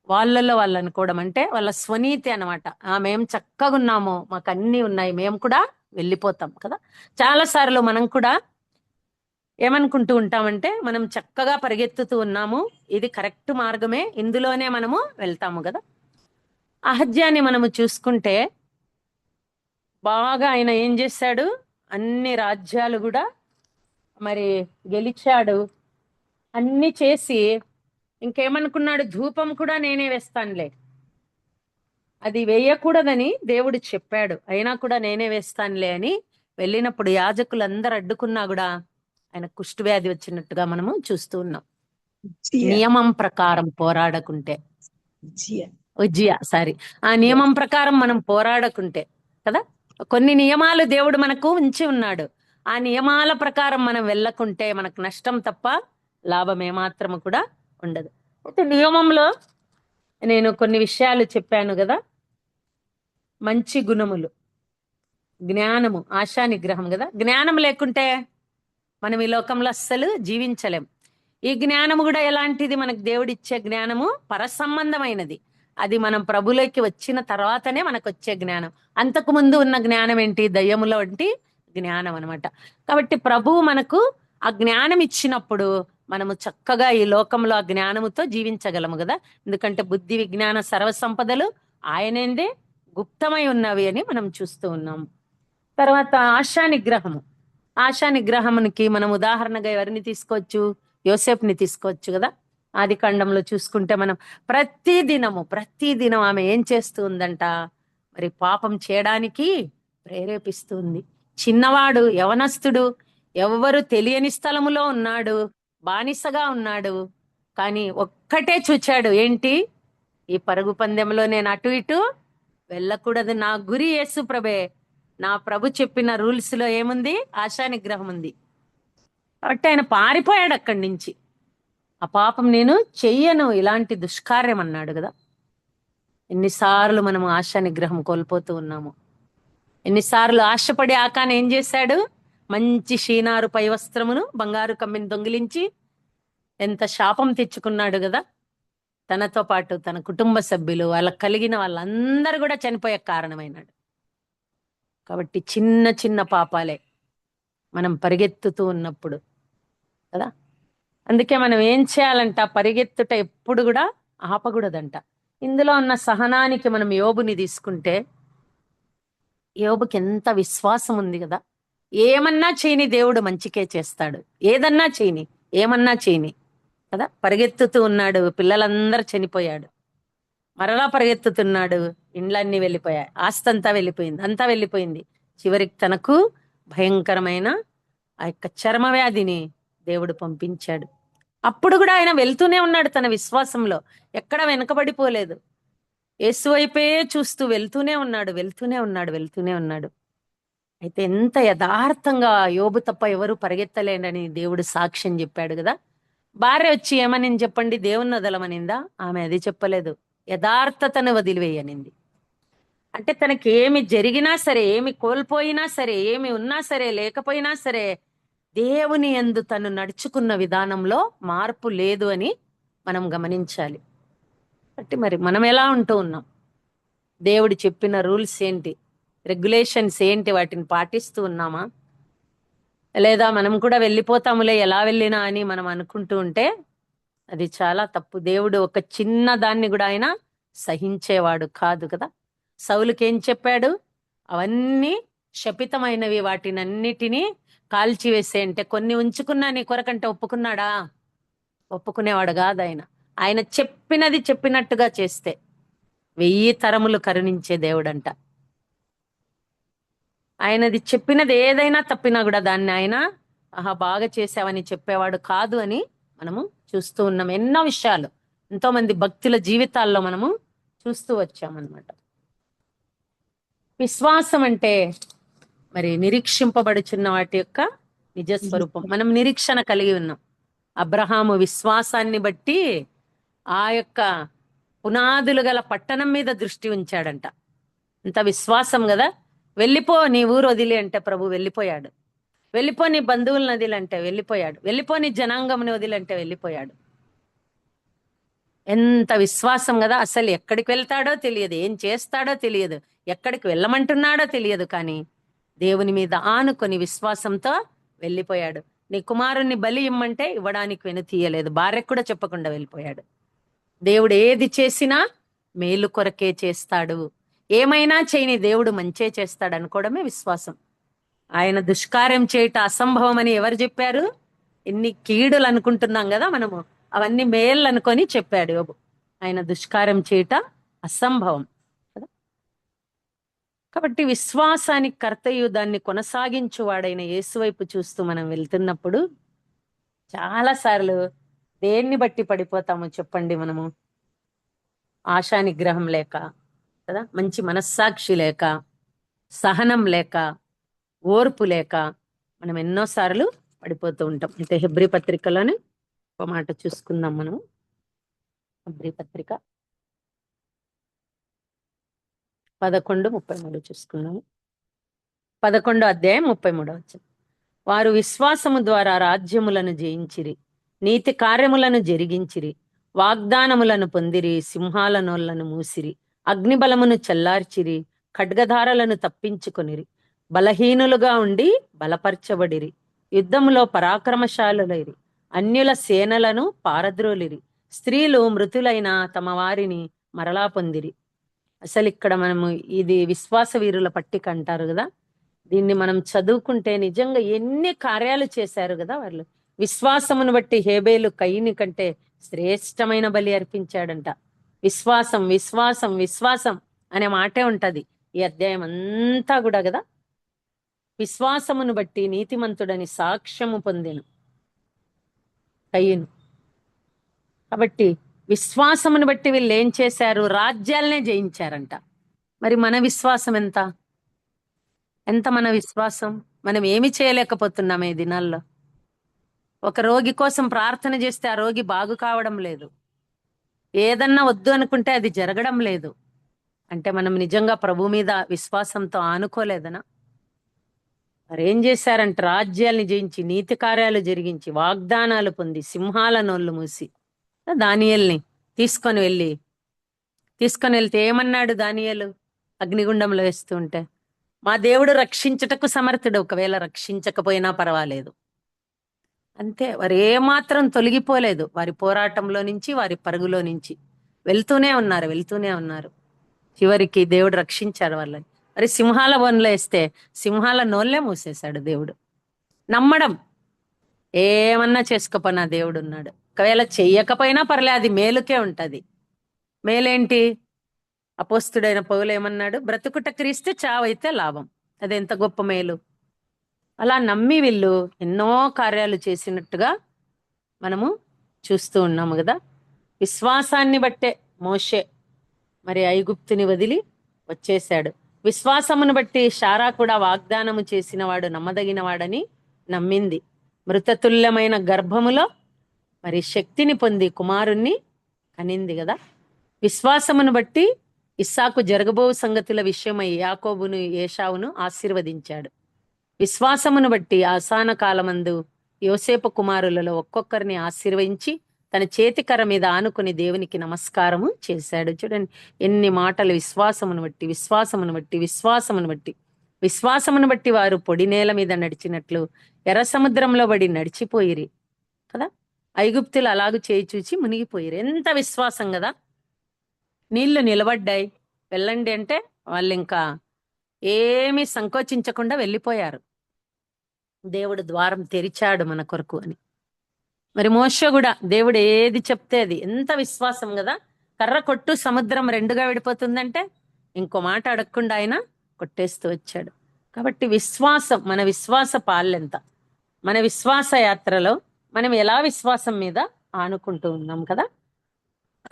వాళ్ళల్లో వాళ్ళు అనుకోవడం అంటే వాళ్ళ స్వనీతి అనమాట. మేము చక్కగా ఉన్నాము, మాకు అన్ని ఉన్నాయి, మేము కూడా వెళ్ళిపోతాం కదా. చాలా సార్లు మనం కూడా ఏమనుకుంటూ ఉంటామంటే, మనం చక్కగా పరిగెత్తుతూ ఉన్నాము, ఇది కరెక్ట్ మార్గమే, ఇందులోనే మనము వెళ్తాము కదా. అహజ్యాన్ని మనము చూసుకుంటే బాగా ఆయన ఏం చేశాడు, అన్ని రాజ్యాలు కూడా మరి గెలిచాడు, అన్ని చేసి ఇంకేమనుకున్నాడు, ధూపం కూడా నేనే వేస్తానులే, అది వేయకూడదని దేవుడు చెప్పాడు, అయినా కూడా నేనే వేస్తానులే అని వెళ్ళినప్పుడు యాజకులందరూ అడ్డుకున్నా కూడా ఆయన కుష్ఠవ్యాధి వచ్చినట్టుగా మనము చూస్తూ ఉన్నాం. నియమం ప్రకారం పోరాడకుంటే, సారీ, ఆ నియమం ప్రకారం మనం పోరాడకుంటే కదా, కొన్ని నియమాలు దేవుడు మనకు ఉంచి ఉన్నాడు, ఆ నియమాల ప్రకారం మనం వెళ్ళకుంటే మనకు నష్టం తప్ప లాభం ఏమాత్రము కూడా ఉండదు. అయితే నియమంలో నేను కొన్ని విషయాలు చెప్పాను కదా, మంచి గుణములు, జ్ఞానము, ఆశా నిగ్రహం కదా. జ్ఞానం లేకుంటే మనం ఈ లోకంలో అస్సలు జీవించలేం. ఈ జ్ఞానము కూడా ఎలాంటిది, మనకు దేవుడిచ్చే జ్ఞానము పరసంబంధమైనది, అది మనం ప్రభులోకి వచ్చిన తర్వాతనే మనకు వచ్చే జ్ఞానం. అంతకు ముందు ఉన్న జ్ఞానం ఏంటి, దయ్యముల వంటి జ్ఞానం అనమాట. కాబట్టి ప్రభువు మనకు ఆ జ్ఞానం ఇచ్చినప్పుడు మనము చక్కగా ఈ లోకంలో ఆ జ్ఞానముతో జీవించగలము కదా. ఎందుకంటే బుద్ధి విజ్ఞాన సర్వ సంపదలు ఆయనేందే గుప్తమై ఉన్నవి అని మనం చూస్తూ ఉన్నాము. తర్వాత ఆశా నిగ్రహము, ఆశా నిగ్రహానికి మనం ఉదాహరణగా ఎవరిని తీసుకోవచ్చు, యోసేపుని తీసుకోవచ్చు కదా. ఆది కాండంలో చూసుకుంటే మనం ప్రతిదినం ఆమె ఏం చేస్తూ ఉందంట, మరి పాపం చేయడానికి ప్రేరేపిస్తుంది. చిన్నవాడు, యవనస్తుడు, ఎవ్వరు తెలియని స్థలములో ఉన్నాడు, బానిసగా ఉన్నాడు, కానీ ఒక్కటే చూచాడు, ఏంటి, ఈ పరుగు పందెంలో నేను అటు ఇటు వెళ్ళకూడదు, నా గురి యేసు ప్రభే, నా ప్రభు చెప్పిన రూల్స్ లో ఏముంది, ఆశా నిగ్రహం ఉంది. కాబట్టి ఆయన పారిపోయాడు అక్కడి నుంచి. ఆ పాపం నేను చెయ్యను, ఇలాంటి దుష్కార్యం అన్నాడు కదా. ఎన్నిసార్లు మనము ఆశా నిగ్రహం కోల్పోతూ ఉన్నాము, ఎన్నిసార్లు ఆశపడి ఆకాన్ ఏం చేశాడు, మంచి షీనారు పై వస్త్రమును బంగారు కమ్మిని దొంగిలించి ఎంత శాపం తెచ్చుకున్నాడు కదా. తనతో పాటు తన కుటుంబ సభ్యులు, వాళ్ళకి కలిగిన వాళ్ళందరూ కూడా చనిపోయే కారణమైనాడు. కాబట్టి చిన్న చిన్న పాపాలే మనం పరిగెత్తుతూ ఉన్నప్పుడు కదా. అందుకే మనం ఏం చేయాలంట, పరిగెత్తుట ఎప్పుడు కూడా ఆపకూడదంట. ఇందులో ఉన్న సహనానికి మనం యోబుని తీసుకుంటే, యోబుకి ఎంత విశ్వాసం ఉంది కదా. ఏమన్నా చేయని దేవుడు మంచికే చేస్తాడు. ఏదన్నా చేయని, ఏమన్నా చేయని కదా. పరిగెత్తుతూ ఉన్నాడు, పిల్లలందరూ చనిపోయాడు. మరలా పరిగెత్తుతున్నాడు, ఇండ్లన్నీ వెళ్ళిపోయాయి, ఆస్తంతా వెళ్ళిపోయింది, అంతా వెళ్ళిపోయింది. చివరికి తనకు భయంకరమైన ఆ యొక్క చర్మ వ్యాధిని దేవుడు పంపించాడు. అప్పుడు కూడా ఆయన వెళ్తూనే ఉన్నాడు తన విశ్వాసంలో, ఎక్కడ వెనకబడిపోలేదు. యేసు వైపే చూస్తూ వెళ్తూనే ఉన్నాడు, వెళ్తూనే ఉన్నాడు, వెళ్తూనే ఉన్నాడు. అయితే ఎంత యథార్థంగా యోబు తప్ప ఎవరు పరిగెత్తలేనని దేవుడు సాక్ష్యం చెప్పాడు కదా. భార్య వచ్చి ఏమని చెప్పండి, దేవుని వదలమనిందా? ఆమె అది చెప్పలేదు, యథార్థతను వదిలివేయనింది. అంటే తనకి ఏమి జరిగినా సరే, ఏమి కోల్పోయినా సరే, ఏమి ఉన్నా సరే, లేకపోయినా సరే, దేవుని యందు తను నడుచుకున్న విధానంలో మార్పు లేదు అని మనం గమనించాలి. కాబట్టి మరి మనం ఎలా ఉంటూ ఉన్నాం? దేవుడు చెప్పిన రూల్స్ ఏంటి, రెగ్యులేషన్స్ ఏంటి, వాటిని పాటిస్తూ ఉన్నామా? లేదా మనం కూడా వెళ్ళిపోతాములే ఎలా వెళ్ళినా అని మనం అనుకుంటూ ఉంటే అది చాలా తప్పు. దేవుడు ఒక చిన్న దాన్ని కూడా ఆయన సహించేవాడు కాదు కదా. సౌలుకి ఏం చెప్పాడు? అవన్నీ శపితమైనవి, వాటినన్నిటినీ కాల్చివేసే అంటే, కొన్ని ఉంచుకున్నా నీ కొరకంటే ఒప్పుకున్నాడా? ఒప్పుకునేవాడు కాదు ఆయన. ఆయన చెప్పినది చెప్పినట్టుగా చేస్తే 1000 తరములు కరుణించే దేవుడంట. ఆయనది చెప్పినది ఏదైనా తప్పినా కూడా దాన్ని ఆయన ఆహా బాగా చేసావని చెప్పేవాడు కాదు అని మనము చూస్తూ ఉన్నాం. ఎన్నో విషయాలు ఎంతో మంది భక్తుల జీవితాల్లో మనము చూస్తూ వచ్చామన్నమాట. విశ్వాసం అంటే మరి నిరీక్షింపబడుచున్న వాటి యొక్క నిజస్వరూపం. మనం నిరీక్షణ కలిగి ఉన్నాం. అబ్రహాము విశ్వాసాన్ని బట్టి ఆ యొక్క పునాదులు గల పట్టణం మీద దృష్టి ఉంచాడంట. ఇంత విశ్వాసం కదా. వెళ్ళిపో నీ ఊరు వదిలి అంటే ప్రభు వెళ్ళిపోయాడు. వెళ్ళిపో నీ బంధువులను వదిలంటే వెళ్ళిపోయాడు. వెళ్ళిపో నీ జనాంగంని వదిలంటే వెళ్ళిపోయాడు. ఎంత విశ్వాసం కదా. అసలు ఎక్కడికి వెళ్తాడో తెలియదు, ఏం చేస్తాడో తెలియదు, ఎక్కడికి వెళ్ళమంటున్నాడో తెలియదు, కానీ దేవుని మీద ఆనుకొని విశ్వాసంతో వెళ్ళిపోయాడు. నీ కుమారుణ్ణి బలి ఇమ్మంటే ఇవ్వడానికి వెనుతీయలేదు, భార్యకు కూడా చెప్పకుండా వెళ్ళిపోయాడు. దేవుడు ఏది చేసినా మేలు కొరకే చేస్తాడు, ఏమైనా చేయని దేవుడు మంచే చేస్తాడు అనుకోవడమే విశ్వాసం. ఆయన దుష్కార్యం చేయట అసంభవం అని ఎవరు చెప్పారు? ఎన్ని కీడులు అనుకుంటున్నాం కదా మనము, అవన్నీ మేలు అనుకొని చెప్పాడు యోబు. ఆయన దుష్కార్యం చేయట అసంభవం కదా. కాబట్టి విశ్వాసానికి కర్తయు దాన్ని కొనసాగించువాడైన యేసు వైపు చూస్తూ మనం వెళ్తున్నప్పుడు చాలా సార్లు దేన్ని బట్టి పడిపోతామో చెప్పండి మనము? ఆశా నిగ్రహం లేక కదా, మంచి మనస్సాక్షి లేక, సహనం లేక, ఓర్పు లేక మనం ఎన్నోసార్లు పడిపోతూ ఉంటాం. అయితే హెబ్రీ పత్రికలోనే ఒక మాట చూసుకుందాం మనము. హెబ్రీ పత్రిక 11:33 చూసుకున్నాము. 11:33. వారు విశ్వాసము ద్వారా రాజ్యములను జయించిరి, నీతి కార్యములను జరిగించిరి, వాగ్దానములను పొందిరి, సింహాల నోళ్లను మూసిరి, అగ్నిబలమును చల్లార్చిరి, ఖడ్గధారలను తప్పించుకొనిరి, బలహీనులుగా ఉండి బలపరచబడిరి, యుద్ధములో పరాక్రమశాలులైరి, అన్యుల సేనలను పారద్రోలిరి, స్త్రీలు మృతులైన తమ వారిని మరలా పొందిరి. అసలు ఇక్కడ మనము ఇది విశ్వాస వీరుల పట్టిక అంటారు కదా. దీన్ని మనం చదువుకుంటే నిజంగా ఎన్ని కార్యాలు చేశారు కదా వాళ్ళు. విశ్వాసమును బట్టి హేబేలు కయీని కంటే శ్రేష్టమైన బలి అర్పించాడంట. విశ్వాసం విశ్వాసం విశ్వాసం అనే మాటే ఉంటది ఈ అధ్యాయం అంతా కూడా కదా. విశ్వాసమును బట్టి నీతిమంతుడని సాక్ష్యము పొందెను కయీను. కాబట్టి విశ్వాసమును బట్టి వీళ్ళు ఏం చేశారు? రాజ్యాలనే జయించారంట. మరి మన విశ్వాసం ఎంత ఎంత మన విశ్వాసం? మనం ఏమి చేయలేకపోతున్నాం ఈ దినాల్లో. ఒక రోగి కోసం ప్రార్థన చేస్తే ఆ రోగి బాగు కావడం లేదు, ఏదన్నా వద్దు అనుకుంటే అది జరగడం లేదు. అంటే మనం నిజంగా ప్రభు మీద విశ్వాసంతో ఆనుకోలేదనా? మరేం చేశారంటే రాజ్యాల్ని జయించి, నీతి కార్యాలు జరిగించి, వాగ్దానాలు పొంది, సింహాల నోళ్లు మూసి, దానియేల్ని తీసుకొని వెళ్తే ఏమన్నాడు దానియేలు అగ్నిగుండంలో వేస్తూ ఉంటే? మా దేవుడు రక్షించుటకు సమర్థుడు, ఒకవేళ రక్షించకపోయినా పర్వాలేదు. అంతే, వారు ఏమాత్రం తొలగిపోలేదు వారి పోరాటంలో నుంచి, వారి పరుగులో నుంచి. వెళ్తూనే ఉన్నారు. చివరికి దేవుడు రక్షించాడు వాళ్ళని. మరి సింహాల బోన్లో వేస్తే సింహాల నోళ్ళే మూసేశాడు దేవుడు. నమ్మడం, ఏమన్నా చేసుకోపోయినా దేవుడు ఉన్నాడు. ఒకవేళ చెయ్యకపోయినా పర్లే, అది మేలుకే ఉంటది. మేలేంటి? అపోస్తుడైన పౌలు ఏమన్నాడు? బ్రతుకుట క్రీస్తు, చావైతే లాభం. అది ఎంత గొప్ప మేలు. అలా నమ్మి వీళ్ళు ఎన్నో కార్యాలు చేసినట్టుగా మనము చూస్తూ ఉన్నాము కదా. విశ్వాసాన్ని బట్టే మోషే మరి ఐగుప్తుని వదిలి వచ్చేశాడు. విశ్వాసమును బట్టి శారా కూడా వాగ్దానము చేసిన వాడు నమ్మదగిన వాడని నమ్మింది. మృతతుల్యమైన గర్భములో మరి శక్తిని పొంది కుమారుణ్ణి కనింది కదా. విశ్వాసమును బట్టి ఇస్సాకు జరగబో సంగతుల విషయమై యాకోబును ఏశావును ఆశీర్వదించాడు. విశ్వాసమును బట్టి ఆసాన కాలమందు యోసేపు కుమారులలో ఒక్కొక్కరిని ఆశీర్వదించి తన చేతికర మీద ఆనుకుని దేవునికి నమస్కారము చేశాడు. చూడండి ఎన్ని మాటలు. విశ్వాసమును బట్టి వారు పొడి నేల మీద నడిచినట్లు ఎర్ర సముద్రంలో పడి నడిచిపోయిరి కదా. ఐగుప్తులు అలాగూ చేయి చూచి మునిగిపోయిరు. ఎంత విశ్వాసం కదా. నీళ్లు నిలబడ్డాయి, వెళ్ళండి అంటే వాళ్ళు ఇంకా ఏమీ సంకోచించకుండా వెళ్ళిపోయారు. దేవుడు ద్వారం తెరిచాడు మన కొరకు అని. మరి మోషే కూడా దేవుడు ఏది చెప్తే అది. ఎంత విశ్వాసం కదా. కర్ర కొట్టు, సముద్రం రెండుగా విడిపోతుందంటే ఇంకో మాట అడగకుండా ఆయన కొట్టేస్తూ వచ్చాడు. కాబట్టి విశ్వాసం, మన విశ్వాస పాలెంత. మన విశ్వాస యాత్రలో మనం ఎలా విశ్వాసం మీద ఆనుకుంటూ ఉన్నాం కదా.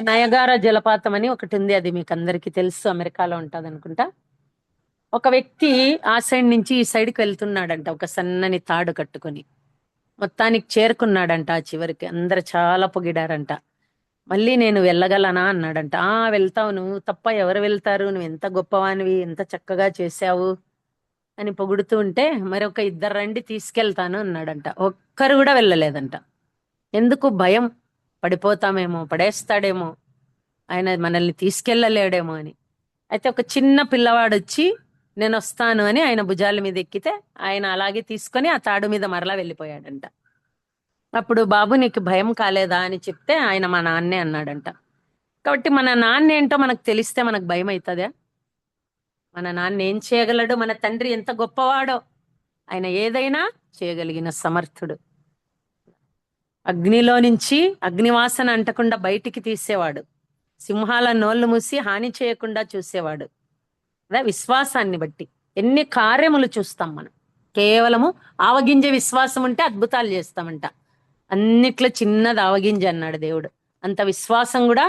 నయగారా జలపాతం అని ఒకటి ఉంది, అది మీకు అందరికీ తెలుసు, అమెరికాలో ఉంటుంది అనుకుంటా. ఒక వ్యక్తి ఆ సైడ్ నుంచి ఈ సైడ్కి వెళ్తున్నాడంట, ఒక సన్నని తాడు కట్టుకొని. మొత్తానికి చేరుకున్నాడంట. ఆ చివరికి అందరు చాలా పొగిడారంట. మళ్ళీ నేను వెళ్ళగలనా అన్నాడంట. వెళ్తావు, నువ్వు తప్ప ఎవరు వెళ్తారు, నువ్వు ఎంత గొప్పవానివి, ఎంత చక్కగా చేశావు అని పొగుడుతూ ఉంటే, మరి ఒక ఇద్దరు రండి తీసుకెళ్తాను అన్నాడంట. ఒక్కరు కూడా వెళ్ళలేదంట. ఎందుకు? భయం, పడిపోతామేమో, పడేస్తాడేమో, ఆయన మనల్ని తీసుకెళ్ళలేడేమో అని. అయితే ఒక చిన్న పిల్లవాడు వచ్చి నేను వస్తాను అని ఆయన భుజాల మీద ఎక్కితే ఆయన అలాగే తీసుకొని ఆ తాడు మీద మరలా వెళ్ళిపోయాడంట. అప్పుడు బాబు నీకు భయం కాలేదా అని చెప్తే ఆయన మా నాన్నే అన్నాడంట. కాబట్టి మన నాన్న ఏంటో మనకు తెలిస్తే మనకు భయం అవుతుందా? మన నాన్న ఏం చేయగలడు, మన తండ్రి ఎంత గొప్పవాడో, ఆయన ఏదైనా చేయగలిగిన సమర్థుడు. అగ్నిలో నుంచి అగ్నివాసన అంటకుండా బయటికి తీసేవాడు. సింహాల నోళ్లు మూసి హాని చేయకుండా చూసేవాడు. అదే విశ్వాసాన్ని బట్టి ఎన్ని కార్యములు చూస్తాం మనం. కేవలము ఆవగింజ విశ్వాసం ఉంటే అద్భుతాలు చేస్తామంట. అన్నిట్లో చిన్నది ఆవగింజ అన్నాడు దేవుడు. అంత విశ్వాసం కూడా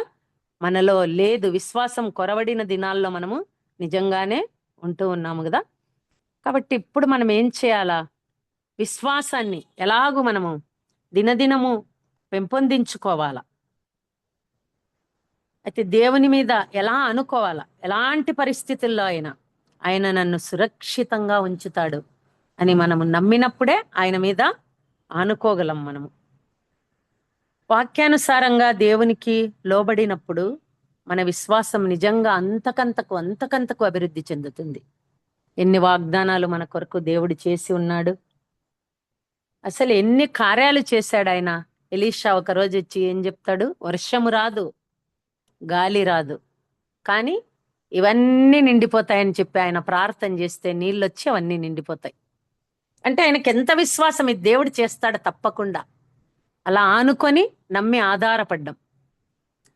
మనలో లేదు. విశ్వాసం కొరవడిన దినాల్లో మనము నిజంగానే ఉంటూ ఉన్నాము కదా. కాబట్టి ఇప్పుడు మనం ఏం చేయాలా? విశ్వాసాన్ని ఎలాగూ మనము దినదినము పెంపొందించుకోవాలా. అయితే దేవుని మీద ఎలా అనుకోవాలా? ఎలాంటి పరిస్థితుల్లో అయినా ఆయన నన్ను సురక్షితంగా ఉంచుతాడు అని మనము నమ్మినప్పుడే ఆయన మీద ఆనుకోగలం. మనము వాక్యానుసారంగా దేవునికి లోబడినప్పుడు మన విశ్వాసం నిజంగా అంతకంతకు అభివృద్ధి చెందుతుంది. ఎన్ని వాగ్దానాలు మన కొరకు దేవుడు చేసి ఉన్నాడు. అసలు ఎన్ని కార్యాలు చేశాడు ఆయన. ఎలీషా ఒకరోజు వచ్చి ఏం చెప్తాడు? వర్షము రాదు, గాలి రాదు, కానీ ఇవన్నీ నిండిపోతాయని చెప్పి ఆయన ప్రార్థన చేస్తే నీళ్ళు వచ్చి అవన్నీ నిండిపోతాయి. అంటే ఆయనకి ఎంత విశ్వాసం, ఇది దేవుడు చేస్తాడు తప్పకుండా. అలా ఆనుకొని నమ్మి ఆధారపడ్డం.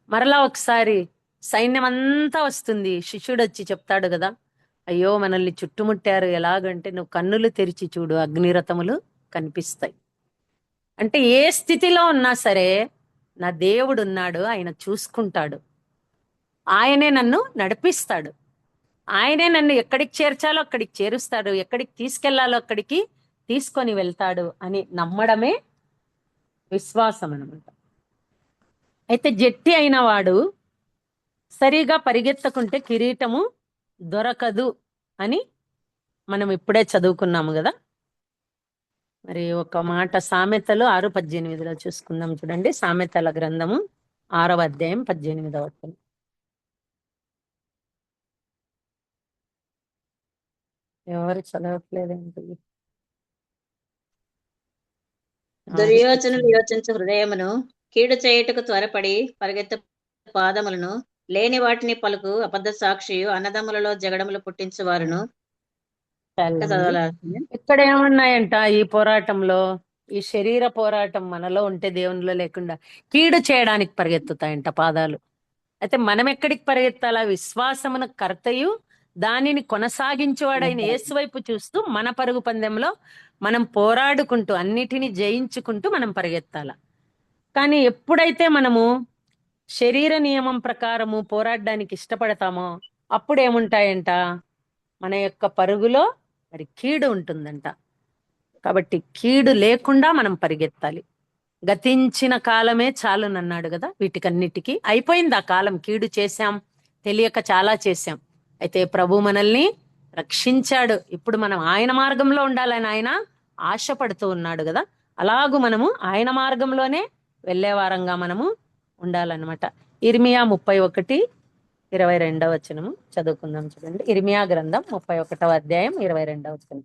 మరలా ఒకసారి సైన్యం అంతా వస్తుంది, శిష్యుడు వచ్చి చెప్తాడు కదా, అయ్యో మనల్ని చుట్టుముట్టారు, ఎలాగంటే నువ్వు కన్నులు తెరిచి చూడు, అగ్నిరథములు కనిపిస్తాయి. అంటే ఏ స్థితిలో ఉన్నా సరే నా దేవుడు ఉన్నాడు, ఆయన చూసుకుంటాడు, ఆయనే నన్ను నడిపిస్తాడు, ఆయనే నన్ను ఎక్కడికి చేర్చాలో అక్కడికి చేరుస్తాడు, ఎక్కడికి తీసుకెళ్లాలో అక్కడికి తీసుకొని వెళ్తాడు అని నమ్మడమే విశ్వాసం అన్నమాట. అయితే జట్టి అయిన వాడు సరిగా పరిగెత్తకుంటే కిరీటము దొరకదు అని మనం ఇప్పుడే చదువుకున్నాము కదా. మరి ఒక మాట సామెతలు 6:18 చూసుకుందాం. చూడండి, సామెతల గ్రంథము 6వ అధ్యాయం 18వ వచనం. ఎవరు చదవట్లేదేంటి?
దుర్యోచనలు యోచించు హృదయమును, కీడు చేయుటకు త్వరపడి పరిగెత్తు పాదములను, లేని వాటిని పలుకు అబద్ధ సాక్షియు, అన్నదమ్ములలో జగడములు పుట్టించు వారును.
చాలండి.
చదవాల్సింది.
ఇక్కడ ఏమున్నాయంట ఈ పోరాటంలో? ఈ శరీర పోరాటం మనలో ఉంటే దేవునిలో లేకుండా కీడు చేయడానికి పరిగెత్తుతాయంట పాదాలు. అయితే మనం ఎక్కడికి పరిగెత్తాలా? విశ్వాసమున కర్తయు దానిని కొనసాగించేవాడైన యేసు వైపు చూస్తూ మన పరుగు పందెంలో మనం పోరాడుకుంటూ అన్నిటినీ జయించుకుంటూ మనం పరిగెత్తాల. కానీ ఎప్పుడైతే మనము శరీర నియమం ప్రకారము పోరాడడానికి ఇష్టపడతామో అప్పుడు ఏముంటాయంట? మన యొక్క పరుగులో మరి కీడు ఉంటుందంట. కాబట్టి కీడు లేకుండా మనం పరిగెత్తాలి. గతించిన కాలమే చాలునన్నాడు కదా వీటికన్నిటికీ. అయిపోయింది ఆ కాలం. కీడు చేశాం, తెలియక చాలా చేశాం. అయితే ప్రభు మనల్ని రక్షించాడు. ఇప్పుడు మనం ఆయన మార్గంలో ఉండాలని ఆయన ఆశపడుతూ ఉన్నాడు కదా. అలాగూ మనము ఆయన మార్గంలోనే వెళ్ళే వారంగా మనము ఉండాలన్నమాట. ఇర్మియా 31:22 వచనము చదువుకుందాం. చూడండి, ఇర్మియా గ్రంథం 31వ అధ్యాయం 22వ వచనం.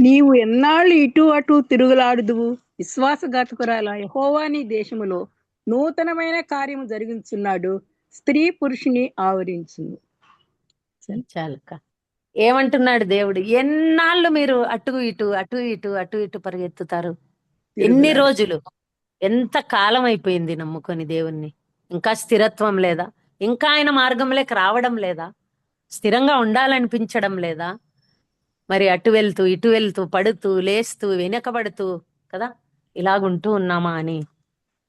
నీవు ఎన్నాళ్ళు ఇటు అటు తిరుగులాడుదువు? విశ్వాసఘాతకురాల, యెహోవా నీ దేశములో నూతనమైన కార్యము జరిగించున్నాడు, స్త్రీ పురుషుని ఆవరించును.
చాలక్క. ఏమంటున్నాడు దేవుడు? ఎన్నాళ్ళు మీరు అటు ఇటు అటు ఇటు అటు ఇటు పరిగెత్తుతారు? ఎన్ని రోజులు? ఎంత కాలం అయిపోయింది నమ్ముకొని దేవుణ్ణి? ఇంకా స్థిరత్వం లేదా? ఇంకా ఆయన మార్గంలోకి రావడం లేదా? స్థిరంగా ఉండాలనిపించడం లేదా? మరి అటు వెళ్తూ ఇటు వెళ్తూ పడుతూ లేస్తూ వెనకబడుతూ కదా ఇలాగుంటూ ఉన్నామా అని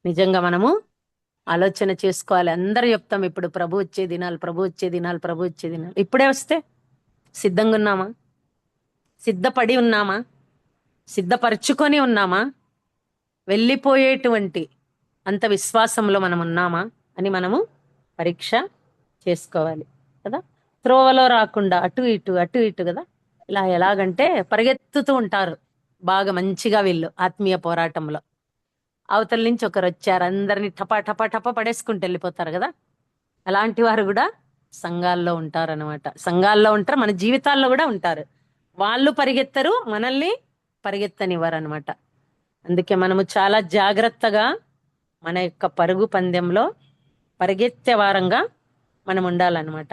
నిజంగా మనము ఆలోచన చేసుకోవాలి. అందరూ చెప్తాం ఇప్పుడు ప్రభు వచ్చే దినాలు, ప్రభు వచ్చే దినాలు, ప్రభు వచ్చే దినాలు. ఇప్పుడే వస్తే సిద్ధంగా ఉన్నామా? సిద్ధపడి ఉన్నామా? సిద్ధపరచుకొని ఉన్నామా? వెళ్ళిపోయేటువంటి అంత విశ్వాసంలో మనం ఉన్నామా అని మనము పరీక్ష చేసుకోవాలి కదా. త్రోవలో రాకుండా అటు ఇటు అటు ఇటు కదా. ఇలా ఎలాగంటే పరిగెత్తుతూ ఉంటారు బాగా మంచిగా వీళ్ళు ఆత్మీయ పోరాటంలో. అవతల నుంచి ఒకరు వచ్చారు, అందరినీ టపా టపా టపా పడేసుకుంటూ వెళ్ళిపోతారు కదా. అలాంటి వారు కూడా సంఘాల్లో ఉంటారు అనమాట. సంఘాల్లో ఉంటారు, మన జీవితాల్లో కూడా ఉంటారు. వాళ్ళు పరిగెత్తరు, మనల్ని పరిగెత్తనివ్వరు అనమాట. అందుకే మనము చాలా జాగ్రత్తగా మన యొక్క పరుగు పందెంలో పరిగెత్తే వారంగా మనం ఉండాలన్నమాట.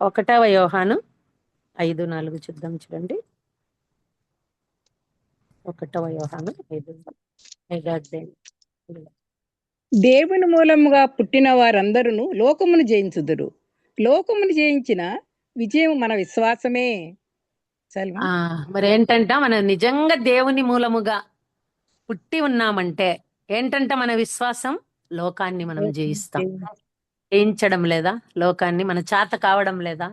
1వ యోహాను 5:4 చూద్దాం. చూడండి, 1వ యోహాను 5:5.
దేవుని మూలముగా పుట్టిన వారందరూ లోకమును జయించుదురు. లోకమును జయించిన విజయం మన విశ్వాసమే.
మరి ఏంటంట? మనం నిజంగా దేవుని మూలముగా పుట్టి ఉన్నామంటే ఏంటంటే మన విశ్వాసం లోకాన్ని మనం జయిస్తాం. జయించడం లేదా? లోకాన్ని మన చేత కావడం లేదా?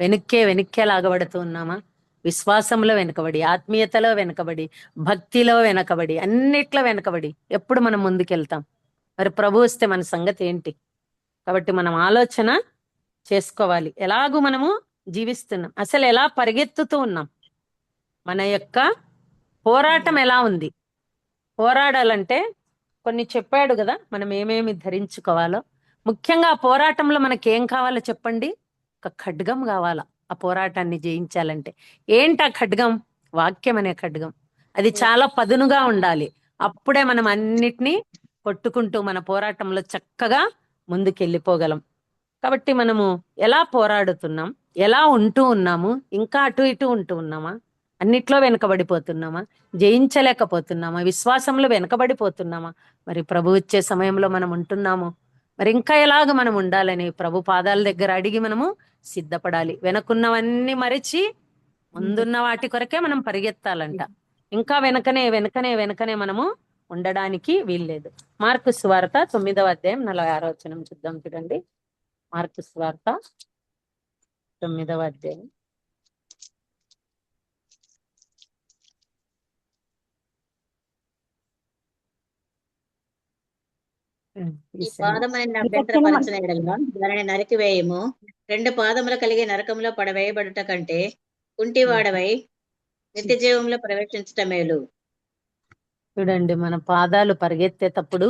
వెనక్కే లాగబడుతూ ఉన్నామా? విశ్వాసంలో వెనకబడి, ఆత్మీయతలో వెనకబడి, భక్తిలో వెనకబడి, అన్నిట్లో వెనకబడి ఎప్పుడు మనం ముందుకెళ్తాం? మరి ప్రభు వస్తే మన సంగతి ఏంటి? కాబట్టి మనం ఆలోచన చేసుకోవాలి. ఎలాగూ మనము జీవిస్తున్నాం, అసలు ఎలా పరిగెత్తుతూ ఉన్నాం, మన యొక్క పోరాటం ఎలా ఉంది. పోరాడాలంటే కొన్ని చెప్పాడు కదా, మనం ఏమేమి ధరించుకోవాలో. ముఖ్యంగా ఆ పోరాటంలో మనకేం కావాలో చెప్పండి? ఒక ఖడ్గం కావాలా ఆ పోరాటాన్ని జయించాలంటే. ఏంటి ఆ ఖడ్గం? వాక్యం అనే ఖడ్గం. అది చాలా పదునుగా ఉండాలి. అప్పుడే మనం అన్నిటినీ కొట్టుకుంటూ మన పోరాటంలో చక్కగా ముందుకెళ్ళిపోగలం. కాబట్టి మనము ఎలా పోరాడుతున్నాం, ఎలా ఉంటూ ఉన్నాము, ఇంకా అటు ఇటు ఉంటూ ఉన్నామా, అన్నిట్లో వెనకబడిపోతున్నామా, జయించలేకపోతున్నామా, విశ్వాసంలో వెనకబడిపోతున్నామా? మరి ప్రభు వచ్చే సమయంలో మనం ఉంటున్నాము. మరి ఇంకా ఎలాగ మనం ఉండాలని ప్రభు పాదాల దగ్గర అడిగి మనము సిద్ధపడాలి. వెనకున్నవన్నీ మరిచి ముందున్న వాటి కొరకే మనం పరిగెత్తాలంట. ఇంకా వెనకనే మనము ఉండడానికి వీల్లేదు. మార్కు సువార్త 9వ అధ్యాయం 46వ వచనం చూద్దాం. చూడండి, మార్కు సువార్త 9వ అధ్యాయం.
ఈ పాదములను అభ్యంతరపరచిన ఎడల దానిని నరికివేయము. 2 పాదములు కలిగి నరకంలో పడవేయబడుట కంటే కుంటివాడవై నిత్య జీవంలో ప్రవేశించటం మేలు.
చూడండి, మన పాదాలు పరిగెత్తేటప్పుడు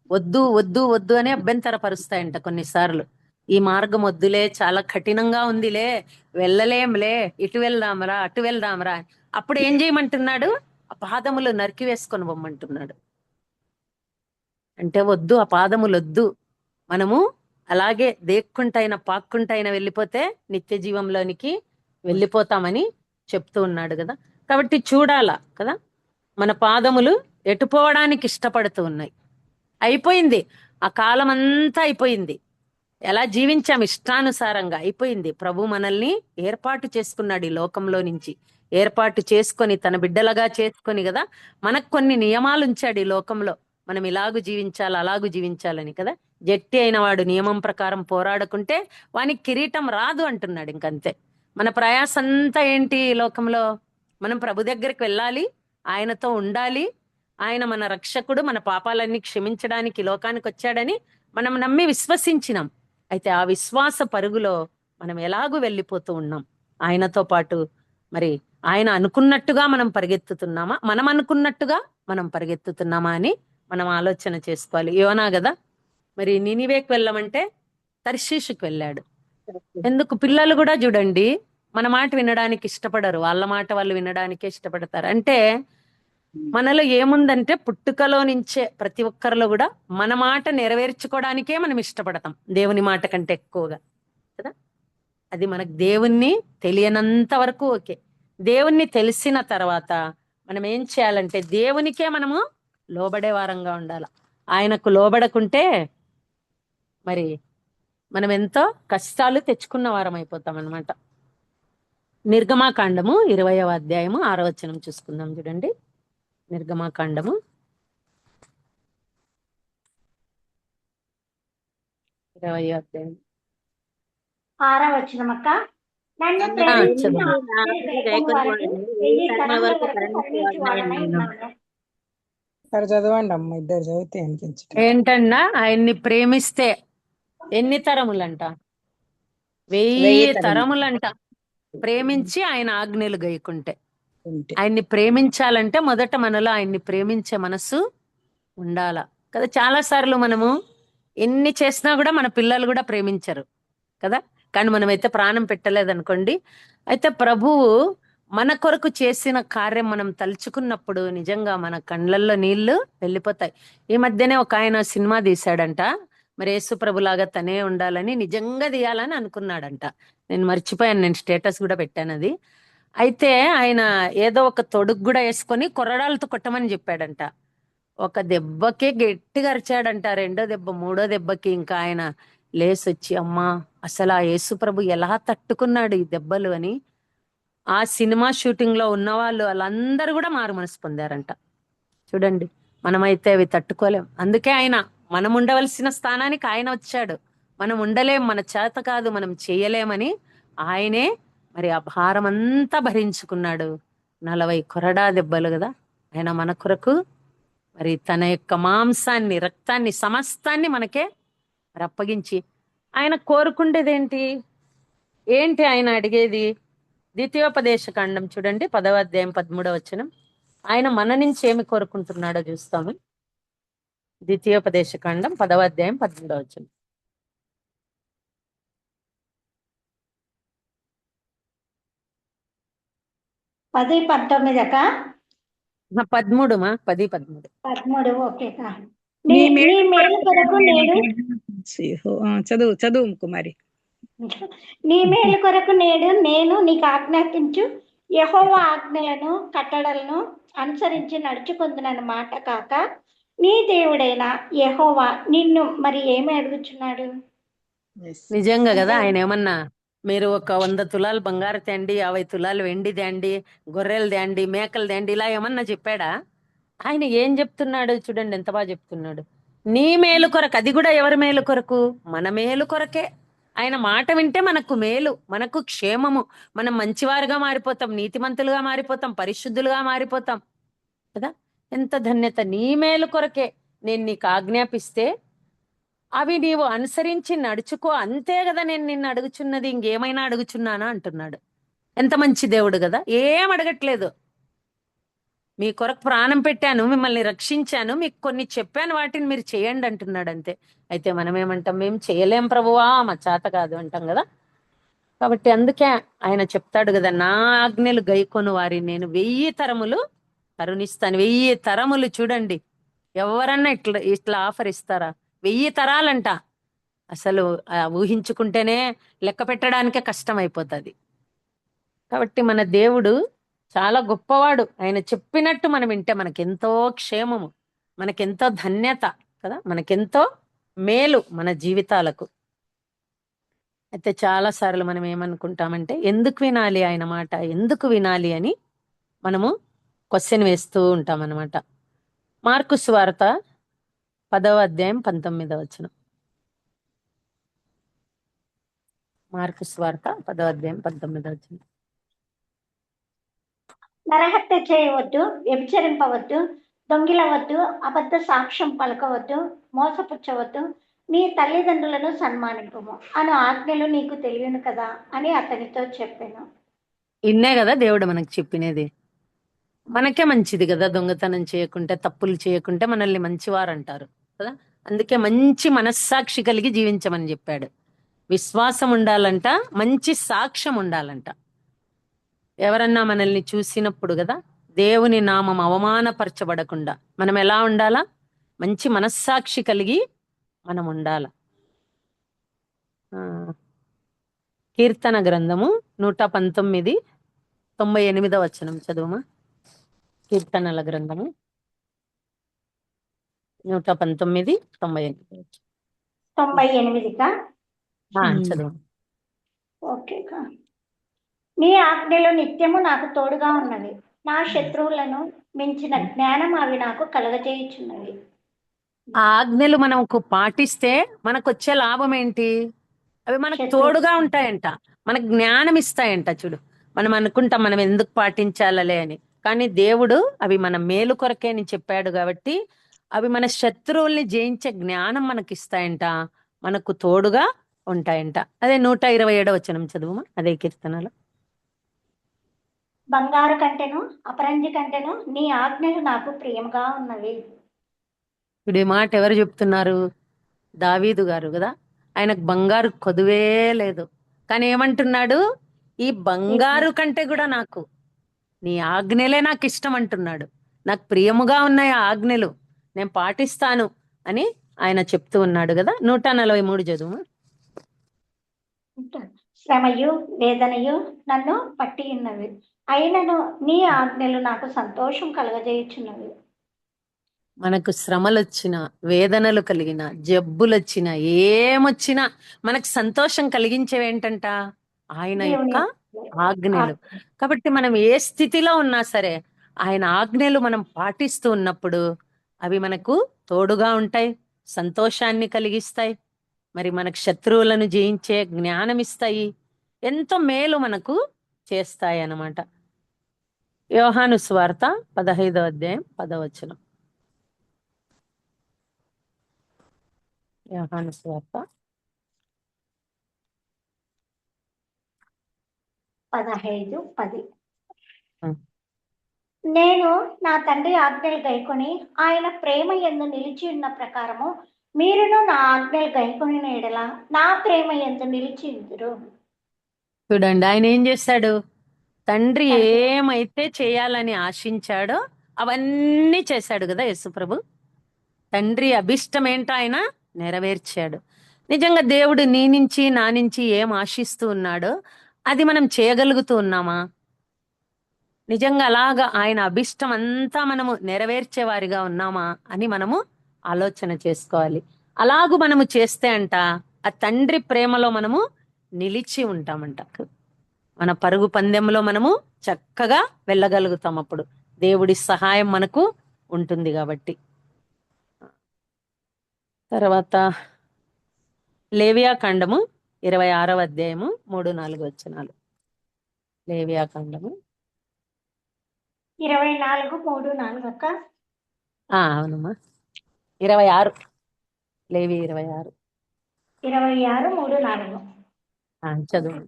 వద్దు వద్దు వద్దు అని అభ్యంతరపరుస్తాయంట కొన్నిసార్లు. ఈ మార్గం వద్దులే, చాలా కఠినంగా ఉందిలే, వెళ్ళలేంలే, ఇటు వెళ్దాంరా అటు వెళ్దాంరా. అప్పుడు ఏం చేయమంటున్నాడు? ఆ పాదములు నరికి వేసుకొని పొమ్మంటున్నాడు. అంటే వద్దు, ఆ పాదములు వద్దు. మనము అలాగే దేక్కుంటైన పాక్కుంటైన వెళ్ళిపోతే నిత్య జీవంలోనికి వెళ్ళిపోతామని చెప్తూ ఉన్నాడు కదా. కాబట్టి చూడాలా కదా, మన పాదములు ఎటుపోవడానికి ఇష్టపడుతూ ఉన్నాయి. అయిపోయింది, ఆ కాలం అంతా అయిపోయింది. ఎలా జీవించాం ఇష్టానుసారంగా అయిపోయింది. ప్రభు మనల్ని ఏర్పాటు చేసుకున్నాడు ఈ లోకంలో నుంచి. ఏర్పాటు చేసుకొని తన బిడ్డలుగా చేసుకొని కదా మనకు కొన్ని నియమాలు ఉంచాడు ఈ లోకంలో. మనం ఇలాగు జీవించాలి అలాగు జీవించాలని కదా. జట్టి అయిన వాడు నియమం ప్రకారం పోరాడుకుంటే వానికి కిరీటం రాదు అంటున్నాడు. ఇంకంతే. మన ప్రయాస అంతా ఏంటి ఈ లోకంలో? మనం ప్రభు దగ్గరికి వెళ్ళాలి, ఆయనతో ఉండాలి. ఆయన మన రక్షకుడు, మన పాపాలన్నీ క్షమించడానికి ఈ లోకానికి వచ్చాడని మనం నమ్మి విశ్వసించినాం. అయితే ఆ విశ్వాస పరుగులో మనం ఎలాగూ వెళ్ళిపోతూ ఉన్నాం ఆయనతో పాటు. మరి ఆయన అనుకున్నట్టుగా మనం పరిగెత్తుతున్నామా, మనం అనుకున్నట్టుగా మనం పరిగెత్తుతున్నామా అని మనం ఆలోచన చేసుకోవాలి. యోనా కదా, మరి నినివేకి వెళ్ళమంటే తర్షీషుకు వెళ్ళాడు. ఎందుకు? పిల్లలు కూడా చూడండి మన మాట వినడానికి ఇష్టపడరు, వాళ్ళ మాట వాళ్ళు వినడానికే ఇష్టపడతారు. అంటే మనలో ఏముందంటే పుట్టుకలో నుంచే ప్రతి ఒక్కరిలో కూడా మన మాట నెరవేర్చుకోవడానికే మనం ఇష్టపడతాం దేవుని మాట కంటే ఎక్కువగా కదా. అది మనకు దేవుణ్ణి తెలియనంత వరకు ఓకే. దేవుణ్ణి తెలిసిన తర్వాత మనం ఏం చేయాలంటే దేవునికే మనము లోబడే వారంగా ఉండాలి. ఆయనకు లోబడకుంటే మరి మనం ఎంతో కష్టాలు తెచ్చుకున్న వారం అయిపోతాం అనమాట. నిర్గమాకాండము 20వ అధ్యాయము 6వ వచనం చూసుకుందాం. చూడండి, నిర్గమాకాండము 20వ అధ్యాయం
6వ వచనం అక్క. నన్ను
నన్ను
ప్రేమించి
చదువు.
నా
నా
ఆజ్ఞలు
ఆజ్ఞలు
గైకొని
గైకొని
వారిని
వారిని
1000
తరముల
తరముల
వరకు
వరకు
కరుణించు
కరుణించు వాడనై
వాడనై ఉన్నాను.
ఉన్నాను.
సరే చదవండి అమ్మ, ఇద్దరు చదివితే అనిపించటం.
ఏంటన్నా, ఆయన్ని ప్రేమిస్తే ఎన్ని తరములంట? 1000
1000 తరములు.
తరములంట. ప్రేమించి ఆయన ఆజ్ఞలు గైకుంటే.
ఉంటే
ఆయన్ని ప్రేమించాలంటే మొదట మనలో ఆయన్ని ప్రేమించే మనసు ఉండాల కదా. చాలా సార్లు మనము ఎన్ని చేసినా కూడా మన పిల్లలు కూడా ప్రేమించరు కదా. కానీ మనమైతే ప్రాణం పెట్టలేదనుకోండి. అయితే ప్రభువు మన కొరకు చేసిన కార్యం మనం తలుచుకున్నప్పుడు నిజంగా మన కళ్ళల్లో నీళ్లు వెళ్ళిపోతాయి. ఈ మధ్యనే ఒక ఆయన సినిమా తీశాడంట. మరి యేసు ప్రభులాగా తనే ఉండాలని నిజంగా తీయాలని అనుకున్నాడంట. నేను మర్చిపోయాను, నేను స్టేటస్ కూడా పెట్టాను అది. అయితే ఆయన ఏదో ఒక తొడుగు కూడా వేసుకొని కొరడాలతో కొట్టమని చెప్పాడంట. ఒక దెబ్బకే గట్టిగా అరిచాడంట. రెండో దెబ్బ, మూడో దెబ్బకి ఇంకా ఆయన లేసొచ్చి అమ్మా అసలు ఆ యేసు ప్రభు ఎలా తట్టుకున్నాడు ఈ దెబ్బలు అని. ఆ సినిమా షూటింగ్ లో ఉన్న వాళ్ళందరూ కూడా మారు మనసు పొందారంట. చూడండి, మనమైతే అవి తట్టుకోలేం. అందుకే ఆయన మనం ఉండవలసిన స్థానానికి ఆయన వచ్చాడు. మనం ఉండలేం, మన చేత కాదు, మనం చేయలేమని ఆయనే మరి ఆ భారం అంతా భరించుకున్నాడు. 40 కొరడా దెబ్బలు కదా. ఆయన మన కొరకు మరి తన యొక్క మాంసాన్ని, రక్తాన్ని, సమస్తాన్ని మనకే మరి అప్పగించి ఆయన కోరుకుండేదేంటి? ఏంటి ఆయన అడిగేది? ద్వితీయోపదేశ కాండం చూడండి 10వ అధ్యాయం 13వ వచనం. ఆయన మన నుంచి ఏమి కోరుకుంటున్నాడో చూస్తాము. ద్వితీయోపదేశ కాండం 10వ అధ్యాయం 13వ వచనం.
10-19 అక్క.
13 మా 10-13.
13 ఓకే అక్క.
నీ
నీ
మేలు
మేలు కొరకు నేడు
చదువు చదువు కుమారి.
నీ మేలు కొరకు నేను నీకు ఆజ్ఞాపించు యెహోవా ఆజ్ఞలను కట్టడలను అనుసరించి నడుచుకుందునన్న మాట కాక నీ దేవుడైన యెహోవా నిన్ను మరి ఏమి అడుగుచున్నాడు?
నిజంగా కదా. ఆయన ఏమన్నా మీరు ఒక 100 తులాలు బంగారు తేండి, 50 తులాలు వెండి తేండి, గొర్రెలు తేండి, మేకలు తేండి ఇలా ఏమన్నా చెప్పాడా? ఆయన ఏం చెప్తున్నాడు చూడండి, ఎంత బాగా చెప్తున్నాడు. నీ మేలు కొరకు. అది కూడా ఎవరి మేలు కొరకు? మన మేలు కొరకే. ఆయన మాట వింటే మనకు మేలు, మనకు క్షేమము. మనం మంచివారుగా మారిపోతాం, నీతిమంతులుగా మారిపోతాం, పరిశుద్ధులుగా మారిపోతాం కదా. ఎంత ధన్యత! నీ మేలు కొరకే నేను నీకు ఆజ్ఞాపిస్తే అవి నీవు అనుసరించి నడుచుకో, అంతే కదా నేను నిన్ను అడుగుచున్నది, ఇంకేమైనా అడుగుచున్నానా అంటున్నాడు. ఎంత మంచి దేవుడు కదా. ఏం అడగట్లేదు. మీ కొరకు ప్రాణం పెట్టాను, మిమ్మల్ని రక్షించాను, మీకు కొన్ని చెప్పాను, వాటిని మీరు చేయండి అంటున్నాడు అంతే. అయితే మనం ఏమంటాం, మేము చేయలేం ప్రభువా, మా చేత కాదు అంటాం కదా. కాబట్టి అందుకే ఆయన చెప్తాడు కదా, నా ఆజ్ఞలు గైకొను వారిని నేను 1000 తరములు కరుణిస్తాను. 1000 తరములు చూడండి, ఎవరన్నా ఇట్లా ఇట్లా ఆఫర్ ఇస్తారా? 1000 తరాలంట. అసలు ఊహించుకుంటేనే లెక్క పెట్టడానికే కష్టం అయిపోతుంది. కాబట్టి మన దేవుడు చాలా గొప్పవాడు. ఆయన చెప్పినట్టు మనం వింటే మనకెంతో క్షేమము, మనకెంతో ధన్యత కదా, మనకెంతో మేలు మన జీవితాలకు. అయితే చాలా సార్లు మనం ఏమనుకుంటామంటే, ఎందుకు వినాలి ఆయన మాట, ఎందుకు వినాలి అని మనము క్వశ్చన్ వేస్తూ ఉంటాం అనమాట. మార్కు సువార్త 10వ అధ్యాయం 19వ వచనం. మార్కు సువార్త 10వ అధ్యాయం 19వ వచనం.
నరహత్య చేయవద్దు, వ్యభిచరింపవద్దు, దొంగిలవద్దు, అబద్ధ సాక్ష్యం పలకవద్దు, మోసపుచ్చవద్దు, నీ తల్లిదండ్రులను సన్మానింపము అను ఆజ్ఞలు నీకు తెలియను కదా అని అతనితో చెప్పాను.
ఇన్నే కదా దేవుడు మనకు చెప్పినది. మనకే మంచిది కదా, దొంగతనం చేయకుంటే, తప్పులు చేయకుంటే మనల్ని మంచివారు అంటారు కదా. అందుకే మంచి మనస్సాక్షి కలిగి జీవించమని చెప్పాడు. విశ్వాసం ఉండాలంట, మంచి సాక్ష్యం ఉండాలంట. ఎవరన్నా మనల్ని చూసినప్పుడు కదా, దేవుని నామం అవమానపరచబడకుండా మనం ఎలా ఉండాలా? మంచి మనస్సాక్షి కలిగి మనం ఉండాల. కీర్తన గ్రంథము 119 98వ వచనం చదువుమా. కీర్తనల గ్రంథము 119 98.
98కా?
చదువు.
ఓకే. నీ ఆజ్ఞలు నిత్యము నాకు తోడుగా ఉన్నవి, నా శత్రువులను మించిన జ్ఞానం అవి నాకు కలగజేయుచున్నవి.
ఆ ఆజ్ఞలు మనకు పాటిస్తే మనకు వచ్చే లాభం ఏంటి? అవి మనకు తోడుగా ఉంటాయంట, మనకు జ్ఞానం ఇస్తాయంట. చూడు, మనం అనుకుంటాం మనం ఎందుకు పాటించాలలే అని, కానీ దేవుడు అవి మన మేలు కొరకే అని చెప్పాడు కాబట్టి అవి మన శత్రువుల్ని జయించే జ్ఞానం మనకి ఇస్తాయంట, మనకు తోడుగా ఉంటాయంట. అదే 127వ వచనం చదువుమా, అదే కీర్తనలో.
బంగారు కంటెను అపరంజి కంటెను నీ ఆజ్ఞలు నాకు ప్రియముగా ఉన్నవి.
ఇప్పుడు ఈ మాట ఎవరు చెప్తున్నారు? దావీదు గారు కదా. ఆయనకు బంగారు కొదువే లేదు, కానీ ఏమంటున్నాడు? ఈ బంగారు కంటే కూడా నాకు నీ ఆజ్ఞలే నాకు ఇష్టం అంటున్నాడు. నాకు ప్రియముగా ఉన్నాయి ఆ ఆజ్ఞలు, నేను పాటిస్తాను అని ఆయన చెప్తూ ఉన్నాడు కదా. 143 చదువు.
శ్రమయు వేదనయు నన్ను పట్టి ఉన్నవి, అయినను నీ ఆజ్ఞలు నాకు సంతోషం కలగజేయుచున్నవి.
మనకు శ్రమలు వచ్చినా, వేదనలు కలిగిన, జబ్బులు వచ్చినా, ఏమొచ్చినా మనకు సంతోషం కలిగించేవేంటంట? ఆయన యొక్క ఆజ్ఞలు. కాబట్టి మనం ఏ స్థితిలో ఉన్నా సరే ఆయన ఆజ్ఞలు మనం పాటిస్తూ ఉన్నప్పుడు అవి మనకు తోడుగా ఉంటాయి, సంతోషాన్ని కలిగిస్తాయి, మరి మనకు శత్రువులను జయించే జ్ఞానం ఇస్తాయి, ఎంతో మేలు మనకు చేస్తాయి అన్నమాట. యోహాను సువార్త 15వ అధ్యాయం 10వ వచనం. యోహాను సువార్త
15:10. నేను నా తండ్రి ఆజ్ఞలు గైకొని ఆయన ప్రేమ యందు నిలిచి ఉన్న ప్రకారము మీరును నా ఆజ్ఞలు గైకొని ఎడల నా ప్రేమ యందు నిలిచి ఉందురు.
చూడండి, ఆయన ఏం చేశాడు? తండ్రి ఏమైతే చేయాలని ఆశించాడో అవన్నీ చేశాడు కదా యేసుప్రభు. తండ్రి అభిష్టం ఏంటో ఆయన నెరవేర్చాడు. నిజంగా దేవుడు నీ నుంచి నా నుంచి ఏం ఆశిస్తూ ఉన్నాడో అది మనం చేయగలుగుతూ ఉన్నామా? నిజంగా అలాగా ఆయన అభిష్టం అంతా మనము నెరవేర్చే వారిగా ఉన్నామా అని మనము ఆలోచన చేసుకోవాలి. అలాగూ మనము చేస్తే అంట ఆ తండ్రి ప్రేమలో మనము నిలిచి ఉంటామంట. మన పరుగు పందెంలో మనము చక్కగా వెళ్ళగలుగుతాం. అప్పుడు దేవుడి సహాయం మనకు ఉంటుంది కాబట్టి. తర్వాత లేవియా కాండము 26వ అధ్యాయము 3-4 వచనాలు. లేవియా కాండము
24:3-4 అక్క.
అవునమ్మా, 26. లేవి 26.
26:3-4.
చదువు.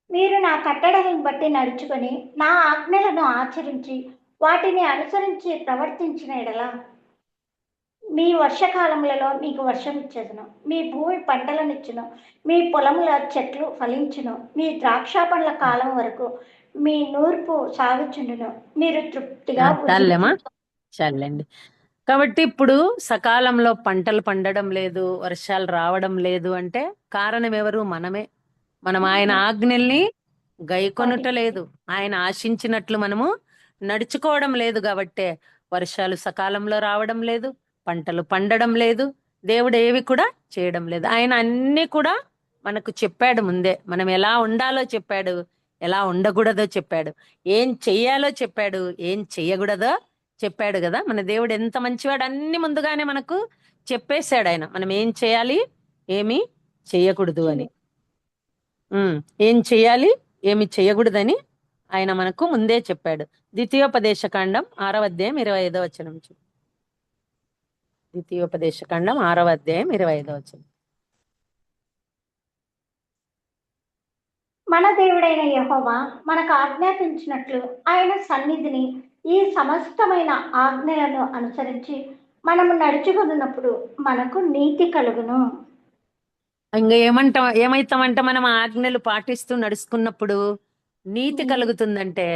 మీరు నా కట్టడలను బట్టి నడుచుకొని నా ఆజ్ఞలను ఆచరించి వాటిని అనుసరించి ప్రవర్తించిన ఎడల మీ వర్షకాలములలో మీకు వర్షం ఇచ్చేదను, మీ భూమి పంటలనిచ్చును, మీ పొలముల చెట్లు ఫలించును, మీ ద్రాక్ష పండ్ల కాలం వరకు మీ నూర్పు సాగుచుండును, మీరు తృప్తిగా
చాలేమా?
భుజించు.
చాలండి. కాబట్టి ఇప్పుడు సకాలంలో పంటలు పండడం లేదు, వర్షాలు రావడం లేదు అంటే కారణం ఎవరు? మనమే. మనం ఆయన ఆజ్ఞల్ని గైకొనుట లేదు, ఆయన ఆశించినట్లు మనము నడుచుకోవడం లేదు కాబట్టే వర్షాలు సకాలంలో రావడం లేదు, పంటలు పండడం లేదు, దేవుడు ఏవి కూడా చేయడం లేదు. ఆయన అన్ని కూడా మనకు చెప్పాడు ముందే. మనం ఎలా ఉండాలో చెప్పాడు, ఎలా ఉండకూడదో చెప్పాడు, ఏం చెయ్యాలో చెప్పాడు, ఏం చెయ్యకూడదో చెప్పాడు కదా. మన దేవుడు ఎంత మంచివాడు, అన్ని ముందుగానే మనకు చెప్పేశాడు ఆయన, మనం ఏం చేయాలి ఏమి చెయ్యకూడదు అని. ఏం చెయ్యాలి ఏమి చెయ్యకూడదని ఆయన మనకు ముందే చెప్పాడు. ద్వితీయోపదేశకాండం 6వ అధ్యాయం 25వ వచనం. ద్వితీయోపదేశకాండం 6వ అధ్యాయం 25వ వచనం.
మన దేవుడైన యెహోవా మనకు ఆజ్ఞాపించినట్లు ఆయన సన్నిధిని ఈ సమస్తమైన ఆజ్ఞలను అనుసరించి మనము నడుచుకున్నప్పుడు మనకు నీతి కలుగును.
ఇంకా ఏమైతామంటే మనం ఆజ్ఞలు పాటిస్తూ నడుచుకున్నప్పుడు నీతి కలుగుతుందంటే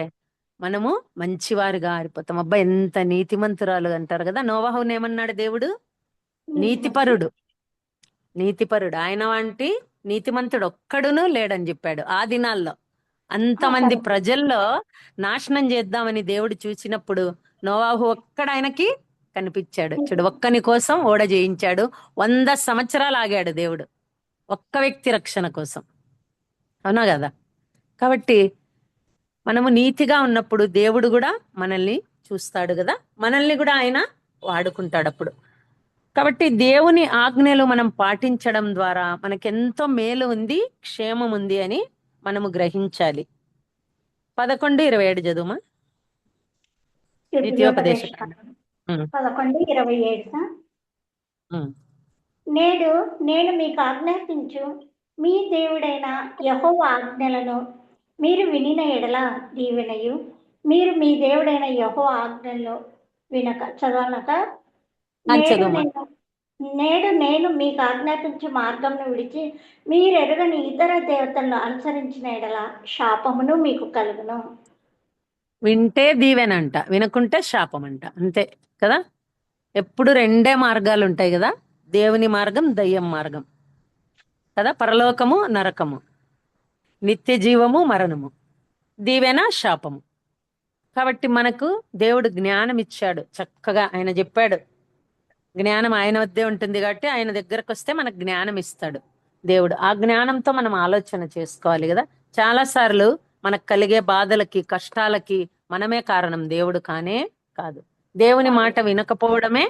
మనము మంచివారుగా ఆరిపోతాం. అబ్బా ఎంత నీతిమంతురాలు అంటారు కదా. నోవహుని ఏమన్నాడు దేవుడు? నీతిపరుడు. నీతిపరుడు. ఆయన వంటి నీతిమంతుడు ఒక్కడును లేడని చెప్పాడు. ఆ దినాల్లో అంతమంది ప్రజల్లో నాశనం చేద్దామని దేవుడు చూసినప్పుడు నోవాహు ఒక్కడ ఆయనకి కనిపించాడు. చూడు, ఒక్కని కోసం ఓడ చేయించాడు. 100 సంవత్సరాలు ఆగాడు దేవుడు ఒక్క వ్యక్తి రక్షణ కోసం. అవునా కదా? కాబట్టి మనము నీతిగా ఉన్నప్పుడు దేవుడు కూడా మనల్ని చూస్తాడు కదా, మనల్ని కూడా ఆయన వాడుకుంటాడు అప్పుడు. కాబట్టి దేవుని ఆజ్ఞలు మనం పాటించడం ద్వారా మనకెంతో మేలు ఉంది, క్షేమం ఉంది అని మనము గ్రహించాలి. 11:27 చదువుమా. ద్వితీయోపదేశకాండం
11:27. నేడు నేను మీకు ఆజ్ఞాపించు మీ దేవుడైన యెహోవా ఆజ్ఞలను మీరు వినిన ఎడల దీవెనయు, మీరు మీ దేవుడైన యెహోవా ఆజ్ఞలను వినక చదవనక నేడు నేను మీకు ఆజ్ఞాపించే మార్గంను విడిచి మీరెరుగని ఇతర దేవతలను అనుసరించిన ఎడల శాపమును మీకు కలుగును.
వింటే దీవెనంట, వినకుంటే శాపం అంట. అంతే కదా. ఎప్పుడు 2 మార్గాలు ఉంటాయి కదా. దేవుని మార్గం, దయ్యం మార్గం కదా. పరలోకము, నరకము, నిత్య జీవము, మరణము, దీవెన, శాపము. కాబట్టి మనకు దేవుడు జ్ఞానం ఇచ్చాడు. చక్కగా ఆయన చెప్పాడు, జ్ఞానం ఆయన వద్దే ఉంటుంది కాబట్టి ఆయన దగ్గరకు వస్తే మనకు జ్ఞానం ఇస్తాడు దేవుడు. ఆ జ్ఞానంతో మనం ఆలోచన చేసుకోవాలి కదా. చాలా సార్లు మనకు కలిగే బాధలకి, కష్టాలకి మనమే కారణం, దేవుడు కానే కాదు. దేవుని మాట వినకపోవడమే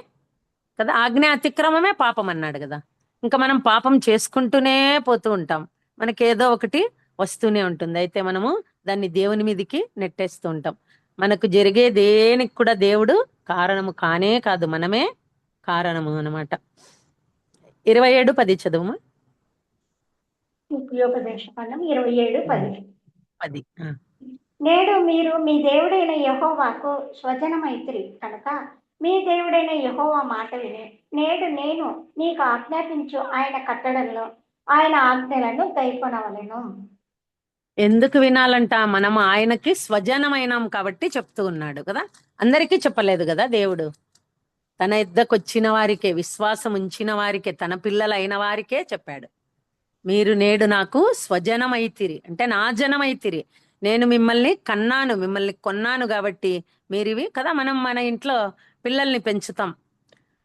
కదా. ఆజ్ఞ అతిక్రమమే పాపం అన్నాడు కదా. ఇంకా మనం పాపం చేసుకుంటూనే పోతూ ఉంటాం, మనకేదో ఒకటి వస్తూనే ఉంటుంది. అయితే మనము దాన్ని దేవుని మీదకి నెట్టేస్తూ ఉంటాం. మనకు జరిగే దేనికి కూడా దేవుడు కారణము కానే కాదు, మనమే కారణము అన్నమాట. 27:10 చదువుమా.
ద్వితీయోపదేశకాండం 27:10. నేడు మీరు మీ దేవుడైన యెహోవాకు స్వజనమైతిరి కనుక మీ దేవుడైన యెహోవా మాట విని నేడు నేను నీకు ఆజ్ఞాపించు ఆయన కట్టడలను ఆయన ఆజ్ఞలను గైకొనవలెను.
ఎందుకు వినాలంట? మనం ఆయనకి స్వజనమైనాం కాబట్టి చెప్తూ ఉన్నాడు కదా. అందరికీ చెప్పలేదు కదా దేవుడు. తన యుద్ధకు వచ్చిన వారికే, విశ్వాసం ఉంచిన వారికే, తన పిల్లలైన వారికే చెప్పాడు. మీరు నేడు నాకు స్వజనమైతిరి అంటే నా జనమైతిరి. నేను మిమ్మల్ని కన్నాను, మిమ్మల్ని కొన్నాను కాబట్టి మీరివి కదా. మనం మన ఇంట్లో పిల్లల్ని పెంచుతాం,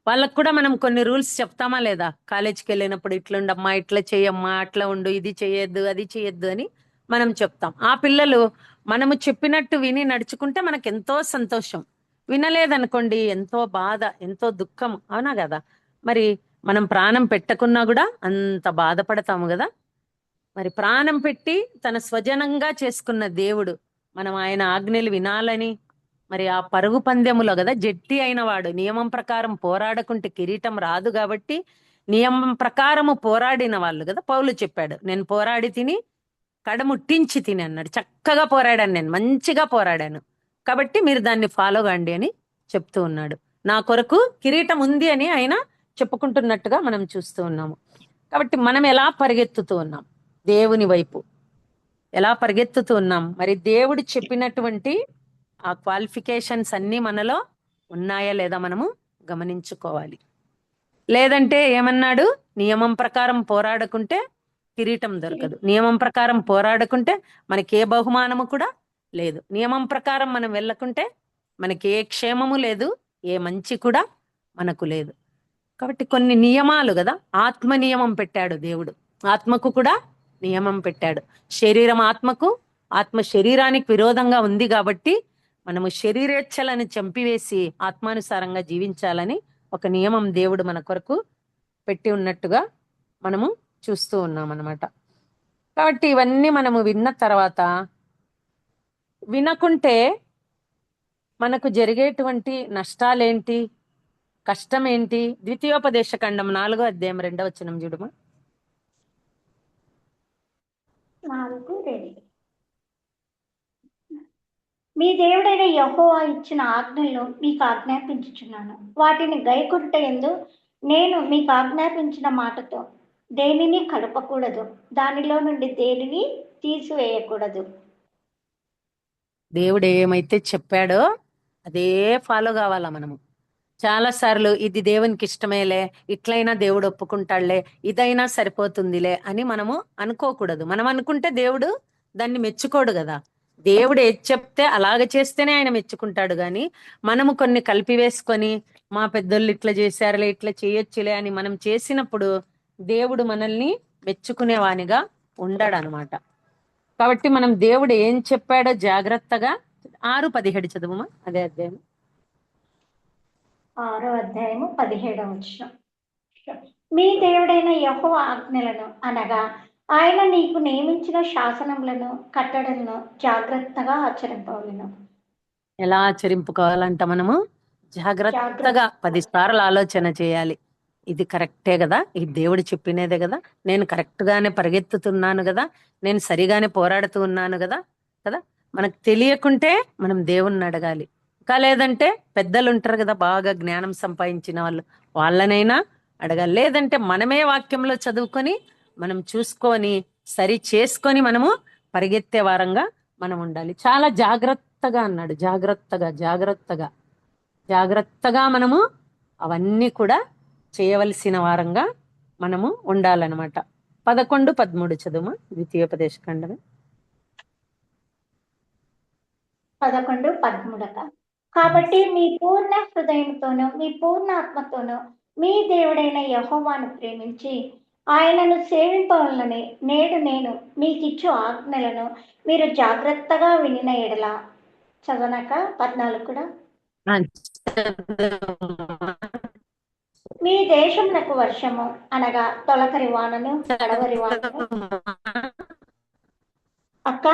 వాళ్ళకు కూడా మనం కొన్ని రూల్స్ చెప్తామా లేదా? కాలేజీకి వెళ్ళినప్పుడు ఇట్లుండమ్మా, ఇట్లా చేయమ్మా, అట్లా ఉండు, ఇది చేయొద్దు, అది చేయొద్దు అని మనం చెప్తాం. ఆ పిల్లలు మనము చెప్పినట్టు విని నడుచుకుంటే మనకు ఎంతో సంతోషం. వినలేదనుకోండి ఎంతో బాధ, ఎంతో దుఃఖం. అవునా కదా. మరి మనం ప్రాణం పెట్టకున్నా కూడా అంత బాధపడతాము కదా. మరి ప్రాణం పెట్టి తన స్వజనంగా చేసుకున్న దేవుడు మనం ఆయన ఆజ్ఞలు వినాలని, మరి ఆ పరుగు పందెములో కదా జట్టి అయిన వాడు నియమం ప్రకారం పోరాడకుంటే కిరీటం రాదు కాబట్టి నియమం ప్రకారము పోరాడిన వాళ్ళు కదా. పౌలు చెప్పాడు, నేను పోరాడి తిని కడముట్టించి తిని అన్నాడు. చక్కగా పోరాడాను, నేను మంచిగా పోరాడాను, కాబట్టి మీరు దాన్ని ఫాలో కండి అని చెప్తూ ఉన్నాడు. నా కొరకు కిరీటం ఉంది అని ఆయన చెప్పుకుంటున్నట్టుగా మనం చూస్తూ ఉన్నాము. కాబట్టి మనం ఎలా పరిగెత్తుతూ ఉన్నాం దేవుని వైపు, ఎలా పరిగెత్తుతూ ఉన్నాం? మరి దేవుడు చెప్పినటువంటి ఆ క్వాలిఫికేషన్స్ అన్ని మనలో ఉన్నాయా లేదా మనము గమనించుకోవాలి. లేదంటే ఏమన్నాడు? నియమం ప్రకారం పోరాడుకుంటే కిరీటం దొరకదు, నియమం ప్రకారం పోరాడుకుంటే మనకి ఏ బహుమానము కూడా లేదు, నియమం ప్రకారం మనం వెళ్ళకుంటే మనకి ఏ క్షేమము లేదు, ఏ మంచి కూడా మనకు లేదు. కాబట్టి కొన్ని నియమాలు కదా, ఆత్మ నియమం పెట్టాడు దేవుడు, ఆత్మకు కూడా నియమం పెట్టాడు. శరీరం ఆత్మకు, ఆత్మ శరీరానికి విరోధంగా ఉంది కాబట్టి మనము శరీరేచ్ఛలను చంపివేసి ఆత్మానుసారంగా జీవించాలని ఒక నియమం దేవుడు మన కొరకు పెట్టి ఉన్నట్టుగా మనము చూస్తూ ఉన్నాం అన్నమాట. కాబట్టి ఇవన్నీ మనము విన్న తర్వాత, వినకుంటే మనకు జరిగేటువంటి నష్టాలేంటి, కష్టం ఏంటి? ద్వితీయోపదేశ ఖండం 4వ అధ్యాయం 2వ వచనం చూడమా.
4:2. మీ దేవుడైన యెహోవా ఇచ్చిన ఆజ్ఞలను మీకు ఆజ్ఞాపించుచున్నాను. వాటిని గైకొనుట యందు నేను మీకు ఆజ్ఞాపించిన మాటతో దేనిని కలపకూడదు, దానిలో నుండి దేనిని తీసివేయకూడదు.
దేవుడు ఏమైతే చెప్పాడో అదే ఫాలో కావాలా మనము. చాలా సార్లు ఇది దేవునికి ఇష్టమేలే, ఇట్లయినా దేవుడు ఒప్పుకుంటాడులే, ఇదైనా సరిపోతుందిలే అని మనము అనుకోకూడదు. మనం అనుకుంటే దేవుడు దాన్ని మెచ్చుకోడు కదా. దేవుడు ఏది చెప్తే అలాగ చేస్తేనే ఆయన మెచ్చుకుంటాడు. గాని మనము కొన్ని కలిపివేసుకొని మా పెద్దోళ్ళు ఇట్లా చేశారులే, ఇట్లా చేయొచ్చులే అని మనం చేసినప్పుడు దేవుడు మనల్ని మెచ్చుకునేవానిగా ఉండడు అనమాట. కాబట్టి మనం దేవుడు ఏం చెప్పాడో జాగ్రత్తగా 6:17 చదువుమా, అదే అధ్యాయం.
6వ అధ్యాయము 17వ వచనం. మీ దేవుడైన యెహోవా ఆజ్ఞలను అనగా ఆయన నీకు నియమించిన శాసనములను కట్టడలను జాగ్రత్తగా ఆచరింపవలెను.
ఎలా ఆచరింపుకోవాలంట? మనము జాగ్రత్తగా 10 సార్లు ఆలోచన చేయాలి. ఇది కరెక్టే కదా, ఇది దేవుడు చెప్పినదే కదా, నేను కరెక్ట్ గానే పరిగెత్తుతున్నాను కదా, నేను సరిగానే పోరాడుతూ ఉన్నాను కదా కదా. మనకు తెలియకుంటే మనం దేవుణ్ణి అడగాలి. ఇంకా లేదంటే పెద్దలు ఉంటారు కదా, బాగా జ్ఞానం సంపాదించిన వాళ్ళు, వాళ్ళనైనా అడగాలి. లేదంటే మనమే వాక్యంలో చదువుకొని మనం చూసుకొని సరి చేసుకొని మనము పరిగెత్తే వారంగా మనం ఉండాలి. చాలా జాగ్రత్తగా అన్నాడు, జాగ్రత్తగా జాగ్రత్తగా జాగ్రత్తగా మనము అవన్నీ కూడా చేయవలసిన వారంగా మనము ఉండాలన్నమాట. 11-13 చదువు ద్వితీయోపదేశ ఖండము.
11:13. కాబట్టి మీ పూర్ణ హృదయంతోనూ మీ పూర్ణ ఆత్మతోనూ మీ దేవుడైన యెహోవాను ప్రేమించి ఆయనను సేవింపవలనని నేడు నేను మీకిచ్చు ఆజ్ఞలను మీరు జాగ్రత్తగా వినిన ఎడల. చదవనాక 14 కూడా. మీ దేశమునకు వర్షము అనగా తొలకరి వానను కడవరి వానను. అక్క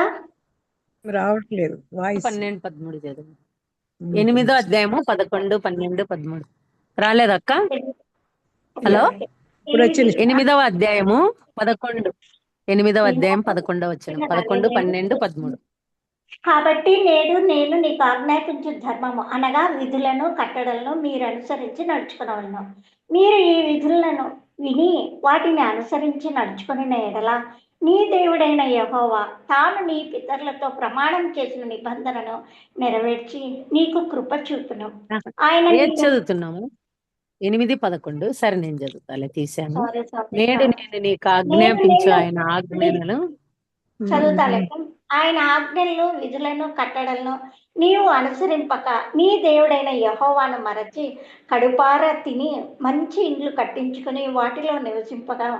రావట్లేదు వాయిస్.
12-13 చదువు. 8వ అధ్యాయము 11, 12, 13 రాలేదక్క? హలో,
ఇప్పుడు వచ్చింది.
8వ అధ్యాయము 11, 8వ అధ్యాయం 11వ వచనం, 11, 12, 13.
కాబట్టి నేడు నేను నీకు ఆజ్ఞాపించు ధర్మము అనగా విధులను కట్టడలను మీరు అనుసరించి నడుచుకునవలను. మీరు ఈ విధులను విని వాటిని అనుసరించి నడుచుకుని ఎడల నీ దేవుడైన యెహోవా తాను నీ పితరులతో ప్రమాణం చేసిన నిబంధనను నెరవేర్చి నీకు కృప చూపును. ఆయన
ఏది చదువుతున్నాము? 8, 11. సరే, నేను చదువుతాలే, తీశాను. నేడు నేను నీకు ఆజ్ఞాపించు ఆయన ఆజ్ఞలను
చదువుతాలే. ఆయన ఆజ్ఞలను విధులను కట్టడలను నీవు అనుసరింపక నీ దేవుడైన యెహోవాను మరచి కడుపార తిని మంచి ఇండ్లు కట్టించుకుని వాటిలో నివసింపగా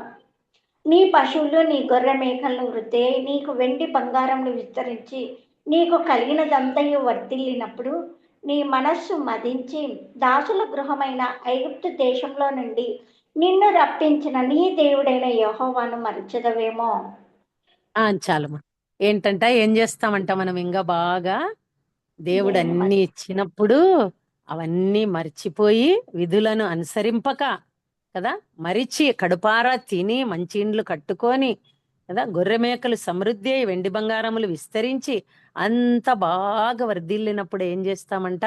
నీ పశువులు నీ గొర్రె మేకలను వృద్ధి నీకు వెండి బంగారంను విస్తరించి నీకు కలిగినదంతయు వర్ధిల్లినప్పుడు నీ మనస్సు మదించి దాసుల గృహమైన ఐగుప్తు దేశంలో నుండి నిన్ను రప్పించిన నీ దేవుడైన యెహోవాను మరచెదవేమో.
చాలమ్మా. ఏంటంట, ఏం చేస్తామంట మనం ఇంకా బాగా దేవుడు అన్ని ఇచ్చినప్పుడు అవన్నీ మర్చిపోయి విధులను అనుసరింపక కదా, మరిచి కడుపారా తిని మంచి ఇండ్లు కట్టుకొని కదా. గొర్రె మేకలు సమృద్ధి అయి వెండి బంగారములు విస్తరించి అంత బాగా వర్ధిల్లినప్పుడు ఏం చేస్తామంట,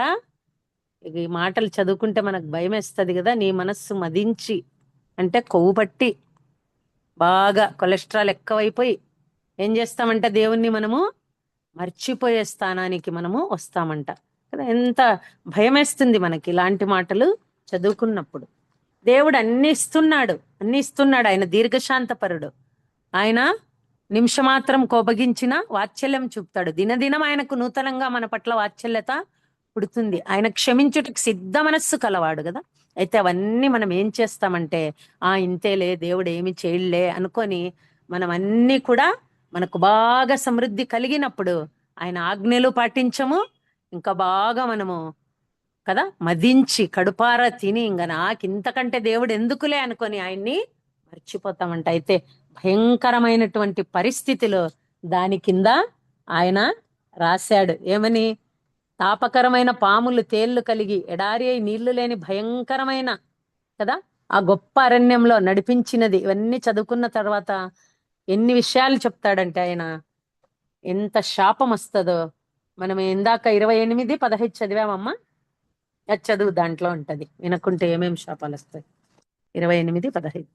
ఇక ఈ మాటలు చదువుకుంటే మనకు భయం వేస్తుంది కదా. నీ మనస్సు మదించి అంటే కొవ్వు పట్టి బాగా కొలెస్ట్రాల్ ఎక్కువైపోయి ఏం చేస్తామంట, దేవుణ్ణి మనము మర్చిపోయే స్థానానికి మనము వస్తామంట కదా. ఎంత భయం వేస్తుంది మనకి ఇలాంటి మాటలు చదువుకున్నప్పుడు. దేవుడు అన్ని ఇస్తున్నాడు, అన్ని ఇస్తున్నాడు. ఆయన దీర్ఘశాంతపరుడు. ఆయన నిమిషమాత్రం కోపగించిన వాత్సల్యం చూపుతాడు. దినదినం ఆయనకు నూతనంగా మన పట్ల వాత్సల్యత పుడుతుంది. ఆయన క్షమించుటకు సిద్ధ మనస్సు కలవాడు కదా. అయితే అవన్నీ మనం ఏం చేస్తామంటే, ఇంతేలే దేవుడు ఏమి చేయలే అనుకొని మనం అన్ని కూడా మనకు బాగా సమృద్ధి కలిగినప్పుడు ఆయన ఆజ్ఞలు పాటించము. ఇంకా బాగా మనము కదా మదించి కడుపారా తిని ఇంకా నాకింతకంటే దేవుడు ఎందుకులే అనుకొని ఆయన్ని మర్చిపోతామంట. అయితే భయంకరమైనటువంటి పరిస్థితిలో దాని కింద ఆయన రాశాడు ఏమని, తాపకరమైన పాములు తేళ్లు కలిగి ఎడారి అయి నీళ్లు లేని భయంకరమైన కదా ఆ గొప్ప అరణ్యంలో నడిపించినది. ఇవన్నీ చదువుకున్న తర్వాత ఎన్ని విషయాలు చెప్తాడంటే ఆయన, ఎంత శాపం వస్తుందో. మనం ఇందాక 28-15 చదివామమ్మా, అది చదువు, దాంట్లో ఉంటది. వినకుంటే ఏమేమి శాపాలు వస్తాయి. 28-15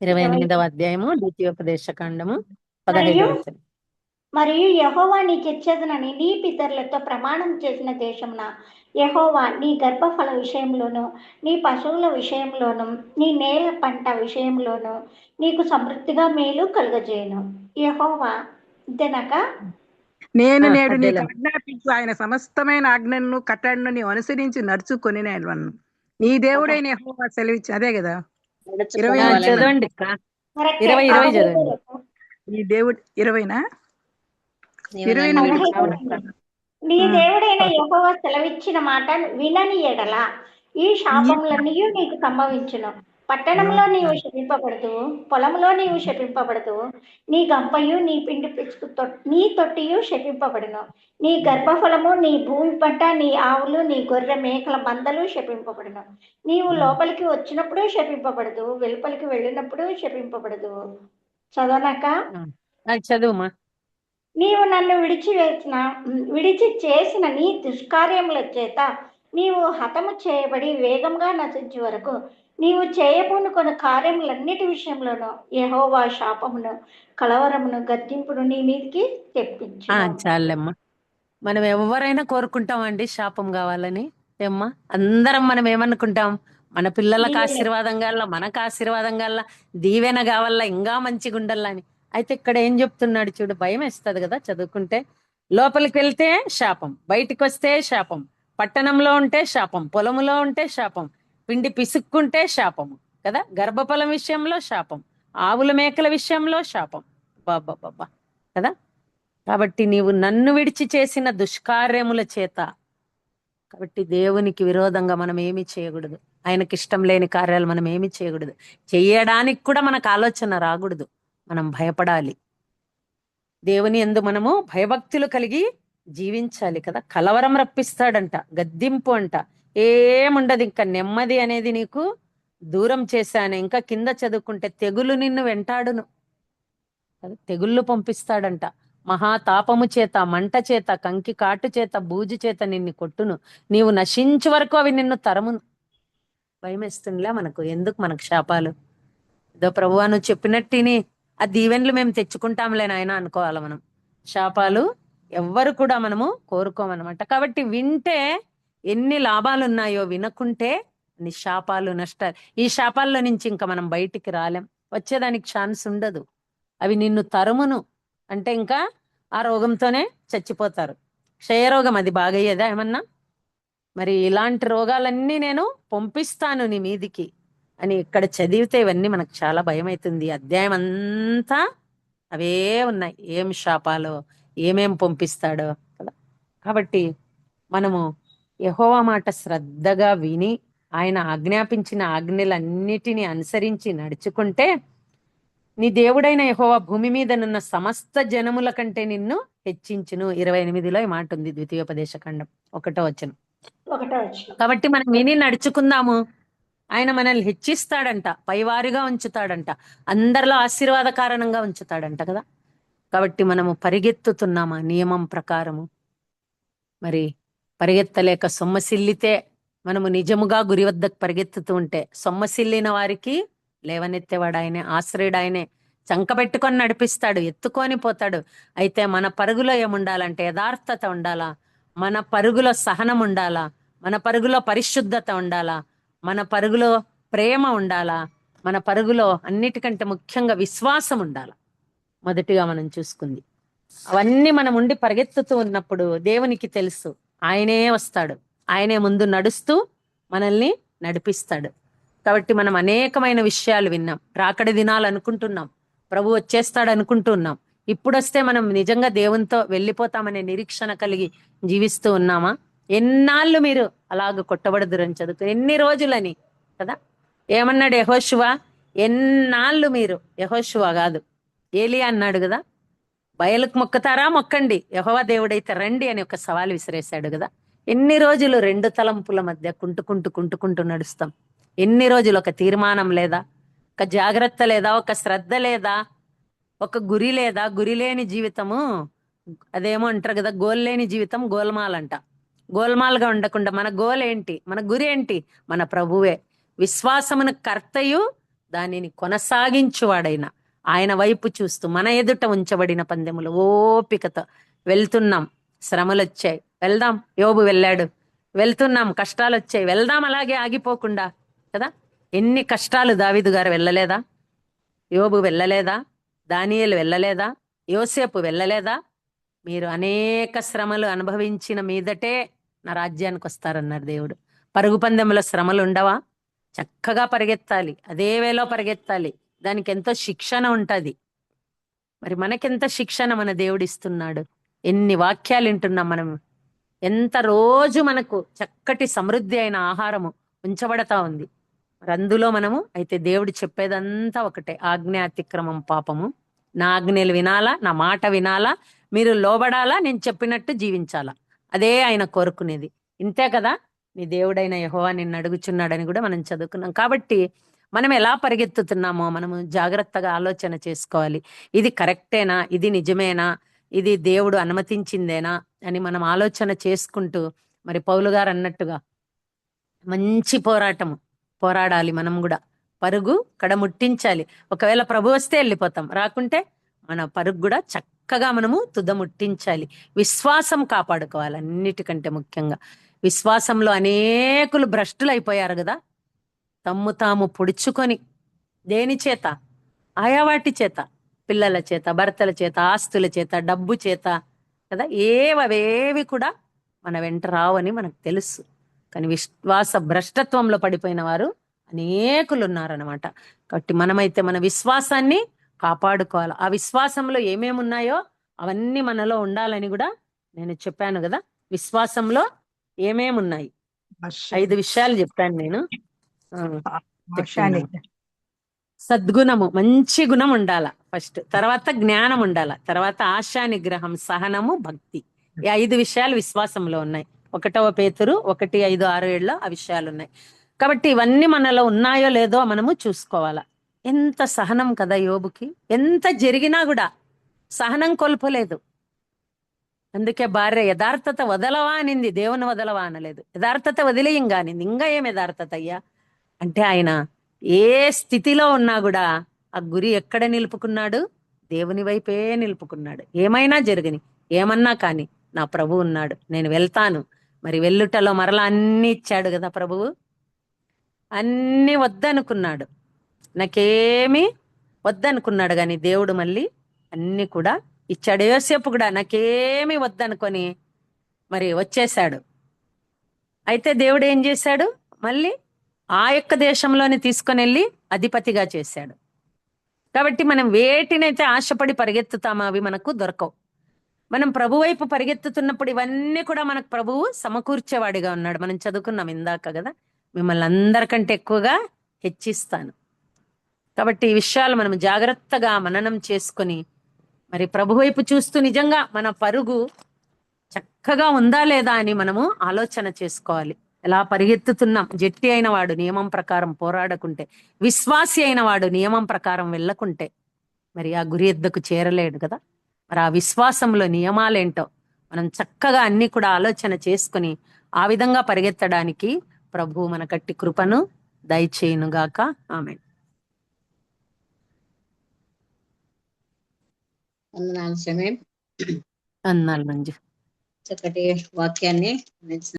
28వ అధ్యాయము ద్వితీయోపదేశకాండము 15వ వచనం.
మరియు యెహోవా నీకిచ్చేదనని నీ పితరులతో ప్రమాణం చేసిన దేశమున యెహోవా నీ గర్భఫల విషయంలోను, నీ పశువుల విషయంలోను, నీ నేల పంట విషయంలోను నీకు సమృద్ధిగా మేలు కలుగజేయను. యెహోవా ఇదనక
నేను నేడు నీకు
అదేలే.
ఆజ్ఞాపించు ఆయన సమస్తమైన ఆజ్ఞలను కట్టడను నీవు అనుసరించి నడుచుకొని నేను నీ దేవుడైన యెహోవా సెలవిచ్చి అదే కదా.
నడుచుకోవాలని.
చదవండి అక్క.
కరెక్టే.
20 చదవండి.
నీ దేవుడు 20నా
నీవు
20
నన్ను
నుండి
విడిచిపెట్టకు.
నీ దేవుడైన యెహోవా సెలవిచ్చిన మాట వినని ఎడల ఈ శాపములన్నీ నీకు సంభవించును. పట్టణంలో నీవు శపింపబడదు, పొలంలో నీవు శపింపబడదు. నీ గంపయు నీ పిండి పిచ్చుకు నీ తొట్టియు శపింపబడును. నీ గర్భఫలము, నీ భూమి పంట, నీ ఆవులు, నీ గొర్రె మేకల మందలు శపింపబడును. నీవు లోపలికి వచ్చినప్పుడు శపింపబడదు, వెలుపలికి వెళ్ళినప్పుడు శపింపబడదు. చదవనాక,
చదువుమా.
నీవు నన్ను విడిచి చేసిన నీ దుష్కార్యముల చేత నీవు హతము చేయబడి వేగంగా నశించే వరకు నీవు చేయబోనుకొన్న కార్యములన్నిటి విషయంలోనూ యెహోవా శాపమును, కలవరమును, గద్దింపును నీ మీదకి తెప్పించు.
చాలమ్మా. మనం ఎవరైనా కోరుకుంటామండి శాపం కావాలని. ఏమ్మా, అందరం మనం ఏమనుకుంటాం, మన పిల్లలకు
దీవెన.
ఆశీర్వాదం కావాల, మనకు ఆశీర్వాదం కావాల, దీవెన కావాల, ఇంకా మంచిగా ఉండాలని. అయితే ఇక్కడ ఏం చెప్తున్నాడు చూడు, భయం వేస్తుంది కదా చదువుకుంటే. లోపలికి వెళ్తే శాపం, బయటికి వస్తే శాపం, పట్టణంలో ఉంటే శాపం, పొలములో ఉంటే శాపం, పిండి పిసుక్కుంటే శాపము కదా, గర్భఫలం విషయంలో శాపం, ఆవుల మేకల విషయంలో శాపం. బాబా కదా. కాబట్టి నీవు నన్ను విడిచి చేసిన దుష్కార్యముల చేత, కాబట్టి దేవునికి విరోధంగా మనం ఏమీ చేయకూడదు. ఆయనకి ఇష్టం లేని కార్యాలు మనం ఏమీ చేయకూడదు. చెయ్యడానికి కూడా మనకు ఆలోచన రాకూడదు. మనం భయపడాలి. దేవుని యందు మనము భయభక్తులు కలిగి జీవించాలి కదా. కలవరం రప్పిస్తాడంట, గద్దింపు అంట, ఏముండదు. ఇంకా నెమ్మది అనేది నీకు దూరం చేశాను. ఇంకా కింద చదువుకుంటే తెగులు నిన్ను వెంటాడును, తెగుళ్ళు పంపిస్తాడంట. మహాతాపము చేత, మంట చేత, కంకి కాటు చేత, బూజు చేత నిన్ను కొట్టును, నీవు నశించు వరకు అవి నిన్ను తరమును. భయం వేస్తుందిలే మనకు, ఎందుకు మనకు శాపాలు? ఏదో ప్రభువా నువ్వు చెప్పినట్టిని ఆ దీవెనలు మేము తెచ్చుకుంటాంలే నాయన అనుకోవాలి మనం. శాపాలు ఎవ్వరు కూడా మనము కోరుకోమన్నమాట. కాబట్టి వింటే ఎన్ని లాభాలు ఉన్నాయో, వినకుంటే అన్ని శాపాలు, నష్టాలు. ఈ శాపాల్లో నుంచి ఇంకా మనం బయటికి రాలేం, వచ్చేదానికి ఛాన్స్ ఉండదు. అవి నిన్ను తరుమును అంటే ఇంకా ఆ రోగంతోనే చచ్చిపోతారు. క్షయరోగం అది బాగయ్యేదా ఏమన్నా? మరి ఇలాంటి రోగాలన్నీ నేను పంపిస్తాను నీ మీదికి అని ఇక్కడ చదివితే ఇవన్నీ మనకు చాలా భయం అవుతుంది. అధ్యాయం అంతా అవే ఉన్నాయి, ఏం శాపాలో, ఏమేం పంపిస్తాడో కదా. కాబట్టి మనము యెహోవా మాట శ్రద్ధగా విని ఆయన ఆజ్ఞాపించిన ఆజ్ఞలన్నిటినీ అనుసరించి నడుచుకుంటే నీ దేవుడైన యెహోవా భూమి మీదనున్న సమస్త జనముల కంటే నిన్ను హెచ్చించును. 28లో ఈ మాట ఉంది, ద్వితీయోపదేశకాండం 1వ వచనం.
ఒకటో వచ్చిన
కాబట్టి మనం విని నడుచుకుందాము. ఆయన మనల్ని హెచ్చిస్తాడంట, పైవారిగా ఉంచుతాడంట, అందరిలో ఆశీర్వాద కారణంగా ఉంచుతాడంట కదా. కాబట్టి మనము పరిగెత్తుతున్నామా నియమం ప్రకారము? మరి పరిగెత్తలేక సొమ్మసిల్లితే, మనము నిజముగా గురి వద్దకు పరిగెత్తుతూ ఉంటే, సొమ్మసిల్లిన వారికి లేవనెత్తేవాడు ఆయనే, ఆశ్రయుడు ఆయనే, చంకబెట్టుకొని నడిపిస్తాడు, ఎత్తుకొని పోతాడు. అయితే మన పరుగులో ఏముండాలంటే యథార్థత ఉండాలా, మన పరుగులో సహనం ఉండాలా, మన పరుగులో పరిశుద్ధత ఉండాలా, మన పరుగులో ప్రేమ ఉండాలా, మన పరుగులో అన్నిటికంటే ముఖ్యంగా విశ్వాసం ఉండాలా. మొదటిగా మనం చూసుకుంది అవన్నీ మనం ఉండి పరిగెత్తుతూ ఉన్నప్పుడు దేవునికి తెలుసు ఆయనే వస్తాడు, ఆయనే ముందు నడుస్తూ మనల్ని నడిపిస్తాడు. కాబట్టి మనం అనేకమైన విషయాలు విన్నాం, రాకడి దినాలు అనుకుంటున్నాం, ప్రభు వచ్చేస్తాడు అనుకుంటున్నాం. ఇప్పుడు వస్తే మనం నిజంగా దేవునితో వెళ్ళిపోతామనే నిరీక్షణ కలిగి జీవిస్తూ ఉన్నామా? ఎన్నాళ్ళు మీరు అలాగ కొట్టబడదురని చదువుతారు, ఎన్ని రోజులని కదా. ఏమన్నాడు యెహోషువ? ఎన్నాళ్ళు మీరు, యెహోషువ కాదు ఏలియా అన్నాడు కదా, బయలుకు మొక్కుతారా మొక్కండి, యెహోవా దేవుడైతే రండి అని ఒక సవాల్ విసిరేశాడు కదా. ఎన్ని రోజులు రెండు తలంపుల మధ్య కుంటుకుంటూ నడుస్తాం? ఎన్ని రోజులు ఒక తీర్మానం లేదా, ఒక జాగ్రత్త లేదా, ఒక శ్రద్ధ లేదా, ఒక గురి లేదా? గురి లేని జీవితము అదేమో అంటారు కదా, గోల్ లేని జీవితం గోల్మాల్ అంట. గోల్మాల్గా ఉండకుండా మన గోల్ ఏంటి, మన గురి ఏంటి? మన ప్రభువే, విశ్వాసమును కర్తయు దానిని కొనసాగించువాడైన ఆయన వైపు చూస్తూ మన ఎదుట ఉంచబడిన పందెములు ఓపికతో వెళ్తున్నాం. శ్రమలు వచ్చాయి, వెళ్దాం, యోబు వెళ్ళాడు. వెళ్తున్నాం, కష్టాలు వచ్చాయి, వెళ్దాం, అలాగే ఆగిపోకుండా కదా. ఎన్ని కష్టాలు దావీదు గారు వెళ్ళలేదా? యోబు వెళ్ళలేదా? దానియేలు వెళ్ళలేదా? యోసేపు వెళ్ళలేదా? మీరు అనేక శ్రమలు అనుభవించిన మీదటే నా రాజ్యానికి వస్తారన్నారు దేవుడు. పరుగు పందెంలో శ్రమలు ఉండవా? చక్కగా పరిగెత్తాలి, అదే వేలో పరిగెత్తాలి, దానికి ఎంతో శిక్షణ ఉంటది. మరి మనకెంత శిక్షణ మన దేవుడు ఇస్తున్నాడు, ఎన్ని వాక్యాలు వింటున్నాం మనం, ఎంత రోజు మనకు చక్కటి సమృద్ధి అయిన ఆహారము ఉంచబడతా ఉంది. మరి అందులో మనము అయితే దేవుడు చెప్పేదంతా ఒకటే, ఆజ్ఞ అతిక్రమం పాపము, నా ఆజ్ఞలు వినాలా, నా మాట వినాలా, మీరు లోబడాలా, నేను చెప్పినట్టు జీవించాలా, అదే ఆయన కోరుకునేది. ఇంతే కదా, నీ దేవుడైన యెహోవా నిన్ను అడుగుచున్నాడని కూడా మనం చదువుకున్నాం. కాబట్టి మనం ఎలా పరిగెత్తుతున్నామో మనము జాగ్రత్తగా ఆలోచన చేసుకోవాలి. ఇది కరెక్టేనా, ఇది నిజమేనా, ఇది దేవుడు అనుమతించిందేనా అని మనం ఆలోచన చేసుకుంటూ, మరి పౌలు గారు అన్నట్టుగా మంచి పోరాడాలి. మనం కూడా పరుగు కడముట్టించాలి. ఒకవేళ ప్రభు వస్తే వెళ్ళిపోతాం, రాకుంటే మన పరుగు కూడా చక్కగా మనము తుదముట్టించాలి. విశ్వాసం కాపాడుకోవాలి. అన్నిటికంటే ముఖ్యంగా విశ్వాసంలో అనేకులు భ్రష్టులు అయిపోయారు కదా, తమ్ము తాము పొడుచుకొని, దేని చేత? ఆయా వాటి చేత, పిల్లల చేత, భర్తల చేత, ఆస్తుల చేత, డబ్బు చేత కదా. అవేవి కూడా మన వెంట రావని మనకు తెలుసు. కానీ విశ్వాస భ్రష్టత్వంలో పడిపోయిన వారు అనేకులు ఉన్నారనమాట. కాబట్టి మనమైతే మన విశ్వాసాన్ని కాపాడుకోవాలి. ఆ విశ్వాసంలో ఏమేమి ఉన్నాయో అవన్నీ మనలో ఉండాలని కూడా నేను చెప్పాను కదా. విశ్వాసంలో ఏమేమి ఉన్నాయి 5 విషయాలు చెప్పాను నేను. సద్గుణము, మంచి గుణం ఉండాల ఫస్ట్, తర్వాత జ్ఞానం ఉండాల, తర్వాత ఆశా నిగ్రహం, సహనము, భక్తి. ఈ 5 విషయాలు విశ్వాసంలో ఉన్నాయి. 1 పేతురు 1, 5, 6, 7 ఆ విషయాలు ఉన్నాయి. కాబట్టి ఇవన్నీ మనలో ఉన్నాయో లేదో మనము చూసుకోవాలా. ఎంత సహనం కదా యోబుకి, ఎంత జరిగినా కూడా సహనం కోల్పోలేదు. అందుకే భార్య యథార్థత వదలవా అనింది, దేవుని వదలవా అనలేదు. యథార్థత వదిలేయంగా అనింది. ఇంకా ఏం యథార్థత అయ్యా అంటే, ఆయన ఏ స్థితిలో ఉన్నా కూడా ఆ గురి ఎక్కడ నిలుపుకున్నాడు? దేవుని వైపే నిలుపుకున్నాడు. ఏమైనా జరగని, ఏమన్నా కాని నా ప్రభు ఉన్నాడు, నేను వెళ్తాను. మరి వెళ్ళుటలో మరలా అన్ని ఇచ్చాడు కదా ప్రభువు. అన్ని వద్దనుకున్నాడు, నాకేమి వద్దనుకున్నాడు, కానీ దేవుడు మళ్ళీ అన్ని కూడా ఇచ్చాడు. యోసేపు కూడా నాకేమి వద్దనుకొని మరి వచ్చేశాడు. అయితే దేవుడు ఏం చేశాడు? మళ్ళీ ఆ యొక్క దేశంలోనే తీసుకొని వెళ్ళి అధిపతిగా చేశాడు. కాబట్టి మనం వేటినైతే ఆశపడి పరిగెత్తుతామో అవి మనకు దొరకవు. మనం ప్రభు వైపు పరిగెత్తుతున్నప్పుడు ఇవన్నీ కూడా మనకు ప్రభువు సమకూర్చేవాడిగా ఉన్నాడు. మనం చదువుకున్నాం ఇందాక కదా, మిమ్మల్ని అందరికంటే ఎక్కువగా హెచ్చిస్తాను. కాబట్టి ఈ విషయాలు మనం జాగ్రత్తగా మననం చేసుకొని మరి ప్రభు వైపు చూస్తూ నిజంగా మన పరుగు చక్కగా ఉందా లేదా అని మనము ఆలోచన చేసుకోవాలి. ఎలా పరిగెత్తుతున్నాం. జట్టి అయిన వాడు నియమం ప్రకారం పోరాడకుంటే, విశ్వాసి అయిన వాడు నియమం ప్రకారం వెళ్ళకుంటే మరి ఆ గురి ఎద్దకు చేరలేడు కదా. మరి ఆ విశ్వాసంలో నియమాలేంటో మనం చక్కగా అన్ని కూడా ఆలోచన చేసుకుని ఆ విధంగా పరిగెత్తడానికి ప్రభు మనకట్టి కృపను దయచేయునుగాక. ఆమేన్.
వందనాలు షమీం.
అన్నాళ్ళు మంజు.
చక్కటి వాక్యాన్ని